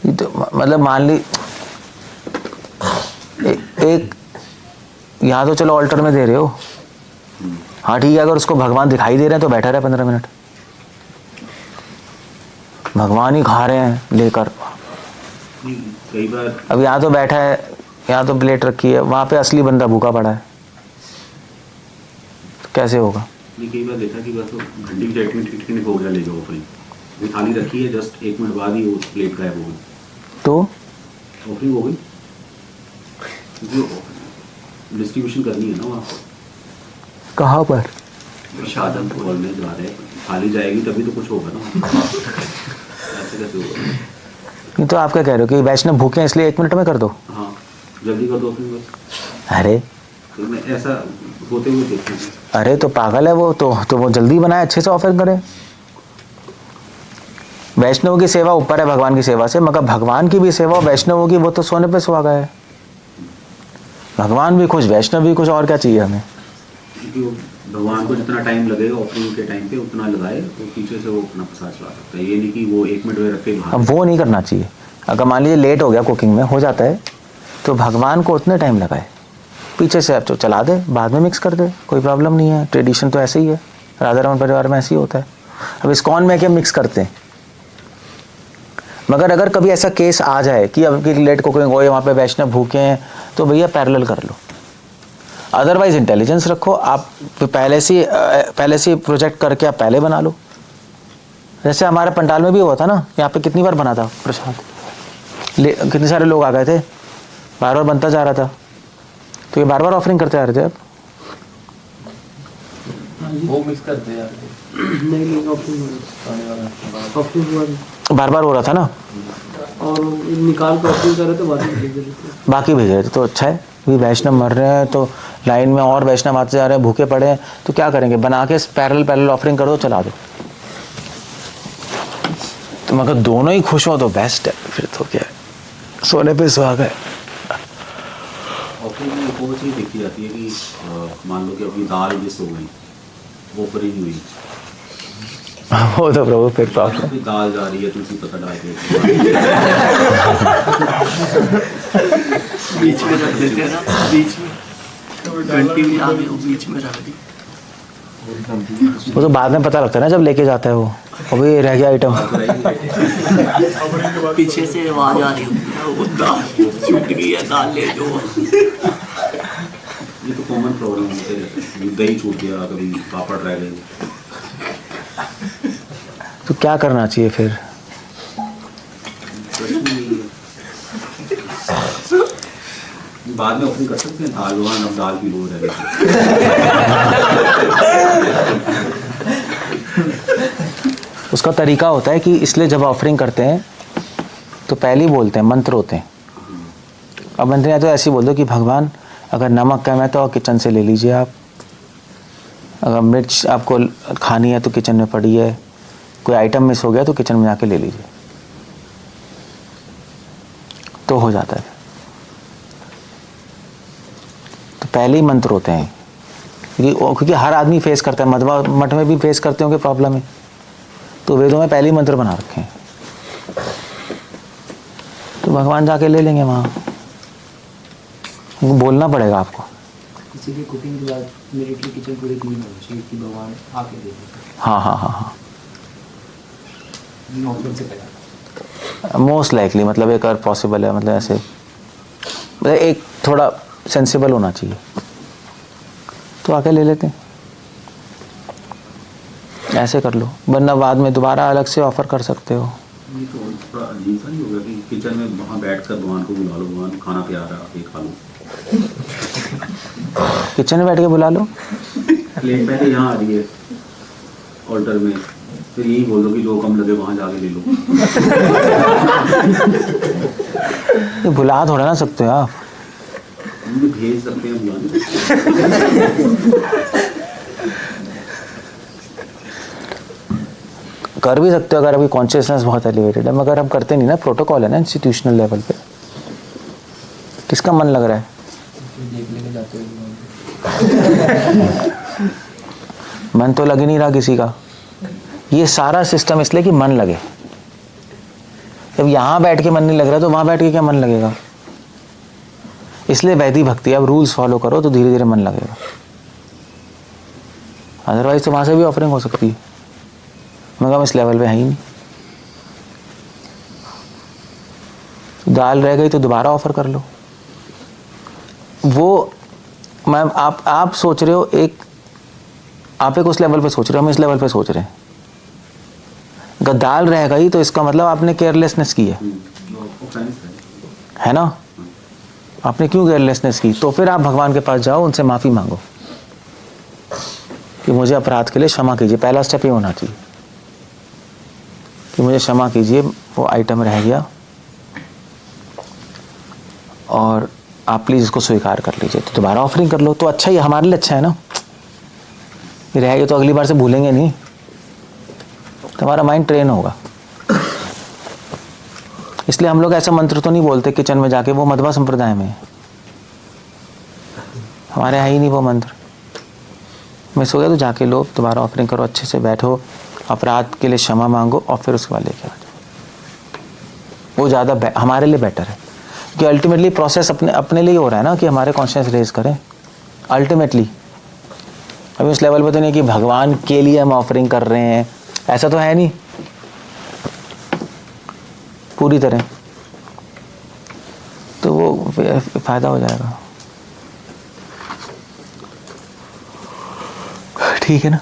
ये तो मतलब मान ली एक यहाँ तो चलो ऑल्टर में दे रहे हो, हाँ ठीक है, अगर उसको भगवान दिखाई दे रहे हैं तो बैठा रहे 15 मिनट, भगवान ही खा रहे हैं लेकर। कई बार अब यहाँ तो बैठा है, यहाँ तो प्लेट रखी है, वहाँ पे असली बंदा भूखा पड़ा है, तो कैसे होगा? कई बार देखा कि बस घंटी की चेक में टिकट हो गया, ले जाओ ऑफरिंग, वो थाली रखी है, जस्ट 1 मिनट बाद ही वो प्लेट गायब हो गई, तो ऑफरिंग हो गई, क्योंकि डिस्ट्रीब्यूशन करनी है ना वहाँ कहाँ पर? शादत बोलने जा रहे हैं, थाली जाएगी तभी तो कुछ होगा ना, ऐसे कैसे होगा? ये तो आप क्या कह रहे हो कि वैष्णव भूखे हैं इसलिए 1 मिनट में कर दो? हाँ, जल्दी कर दो ऑफरिंग बस। अरे तो मैं ऐसा होते हुए देखता हूँ। अरे तो पागल है वो, तो वो जल्दी बनाए, अच्छे से ऑफर करे। वैष्णव की सेवा ऊपर है भगवान की सेवा से, मगर भगवान की भी सेवा वैष्णवों की, वो तो सोने पे सुहागा है। भगवान भी खुश, वैष्णव भी खुश, और क्या चाहिए हमें? क्योंकि वो भगवान को जितना टाइम लगेगा ऑफरिंग के टाइम पे उतना लगाए, तो पीछे से वो अपना प्रसाद चला सकता है। ये नहीं कि वो 1 मिनट में रख के अब वो नहीं करना चाहिए। अगर मान लीजिए लेट हो गया, कुकिंग में हो जाता है, तो भगवान को उतने टाइम लगाए, पीछे से आप तो चला दे, बाद में मिक्स कर दे, कोई प्रॉब्लम नहीं है। ट्रेडिशन तो ऐसे ही है, राधा रमन परिवार में ऐसे ही होता है। अब इस्कॉन में क्या मिक्स करते हैं, मगर अगर कभी ऐसा केस आ जाए कि अब की लेट कुकिंग हो, वहाँ पे वैष्णव भूखे हैं, तो भैया पैरेलल कर लो। अदरवाइज इंटेलिजेंस रखो, आप पहले से प्रोजेक्ट करके आप पहले बना लो। जैसे हमारे पंडाल में भी हुआ था ना, यहाँ पे कितनी बार बना था प्रसाद, कितने सारे लोग आ गए थे, बार बार बनता जा रहा था, तो ये बार बार ऑफरिंग करते आ रहे थे। अब वो मिक्स करते यार, नहीं ऑफरिंग बार बार हो रहा था ना, और निकाल कर ऑफरिंग कर रहे थे, बाकी भेज रहे थे। तो अच्छा है, भी वैष्णव मर रहे हैं तो लाइन में और वैष्णव आते जा रहे हैं, भूखे पड़े हैं, तो क्या करेंगे, बना के पैरेलल ऑफरिंग कर दो, चला दो। तो मगर दोनों ही खुश हो तो बेस्ट है, फिर तो क्या है, सोने पे सुहागा है। ऑफरिंग में एक और चीज़ देखी जाती है कि मान लो कि अभी दाल मिस हो गई, वो परी नहीं हुई, वो तो प्रभु फिर प्रॉब्लम। अभी दाल जा रही है, तुलसी पत्ता डाल के बीच में रख देते हैं ना, बीच में घंटी भी आ गई, वो बीच में रख दी। वो तो बाद में पता लगता है ना, जब लेके जाता है वो, अभी रह गया आइटम। पीछे से आवाज आ रही है, वो दाल छूट गई है, दाल ले दो। ये तो कॉमन प्रॉब्लम होते हैं, दही छूट गया, कभी पापड़ रह गए, तो क्या करना चाहिए फिर? बाद में ऑफरिंग कर सकते हैं, दाल भगवान अब दाल की लोड है। उसका तरीका होता है कि इसलिए जब ऑफरिंग करते हैं तो पहले ही बोलते हैं, मंत्र होते हैं। अब मंत्र या तो ऐसे ही बोल दो कि भगवान अगर नमक कम है तो किचन से ले लीजिए आप, अगर मिर्च आपको खानी है तो किचन में पड़ी है, कोई आइटम मिस हो गया तो किचन में जाके ले लीजिए, तो हो जाता है। तो पहले ही मंत्र होते हैं, क्योंकि हर आदमी फेस करता है, मधवा मठ में भी फेस करते होंगे प्रॉब्लम है, तो वेदों में पहले ही मंत्र बना रखे हैं, तो भगवान जाके ले लेंगे वहाँ, बोलना पड़ेगा आपको। इसीलिए कुकिंग के बाद इमीडिएटली किचन पूरी क्लीन होनी चाहिए कि भगवान आके देखें। हाँ हाँ हाँ हाँ, ऑफरिंग से पहले मोस्ट लाइकली, मतलब एक और पॉसिबल है, मतलब ऐसे मतलब एक थोड़ा सेंसिबल होना चाहिए, तो आके ले लेते हैं, ऐसे कर लो, वरना बाद में दोबारा अलग से ऑफर कर सकते हो। ये तो थोड़ा अजीब सा नहीं होगा कि किचन में वहाँ बैठ कर भगवान को बुला लो, भगवान खाना तैयार है, आप ये खा लो, किचन में बैठ के बुला लो, प्लेट पहले यहाँ आ रही है, ऑल्टर में, फिर यही बोल दो कि जो कम लगे वहाँ जाके ले लो। ये भुला थोड़ा ना सकते हो आप। हम भी भेज सकते हैं बुलाने। कर भी सकते हो अगर अभी कॉन्शियसनेस बहुत एलिवेटेड है, मगर हम करते नहीं ना, प्रोटोकॉल है ना इंस्टीट्यूशनल लेवल पे। किसका मन लग रहा है? देख लेके जाते हो मन तो लग ही नहीं रहा किसी का। ये सारा सिस्टम इसलिए कि मन लगे। जब यहाँ बैठ के मन नहीं लग रहा तो वहाँ बैठ के क्या मन लगेगा? इसलिए वैदिक भक्ति, अब रूल्स फॉलो करो तो धीरे धीरे मन लगेगा। अदरवाइज तो वहाँ से भी ऑफरिंग हो सकती है, मगर हम इस लेवल पे है ही नहीं। दाल रह गई तो दोबारा ऑफर कर लो। वो मैम आप सोच रहे हो आप एक उस लेवल पे सोच रहे हो, हम इस लेवल पे सोच रहे हैं। अगर दाल रह गई तो इसका मतलब आपने केयरलेसनेस की है ना? आपने क्यों केयरलेसनेस की? तो फिर आप भगवान के पास जाओ, उनसे माफ़ी मांगो कि मुझे अपराध के लिए क्षमा कीजिए। पहला स्टेप ये होना चाहिए कि मुझे क्षमा कीजिए, वो आइटम रह गया और आप प्लीज़ इसको स्वीकार कर लीजिए। तो दोबारा ऑफरिंग कर लो तो अच्छा ही, हमारे लिए अच्छा है ना। ये रह गया तो अगली बार से भूलेंगे नहीं, तुम्हारा माइंड ट्रेन होगा। इसलिए हम लोग ऐसा मंत्र तो नहीं बोलते किचन में जाके, वो मध्वा संप्रदाय में है, हमारे यहाँ ही नहीं वो मंत्र। मिस हो गया तो जाके लो, दोबारा ऑफरिंग करो, अच्छे से बैठो, अपराध के लिए क्षमा मांगो और फिर उसके बाद लेके आ जाओ। वो ज़्यादा हमारे लिए बेटर है, कि अल्टीमेटली प्रोसेस अपने लिए हो रहा है ना, कि हमारे कॉन्शियस रेज करें अल्टीमेटली। अभी उस लेवल पे तो नहीं कि भगवान के लिए हम ऑफरिंग कर रहे हैं, ऐसा तो है नहीं पूरी तरह, तो वो फायदा हो जाएगा। ठीक है ना?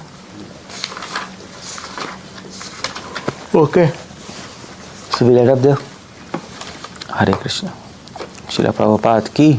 Okay, so we let up there. Hare Krishna. Srila Prabhupada की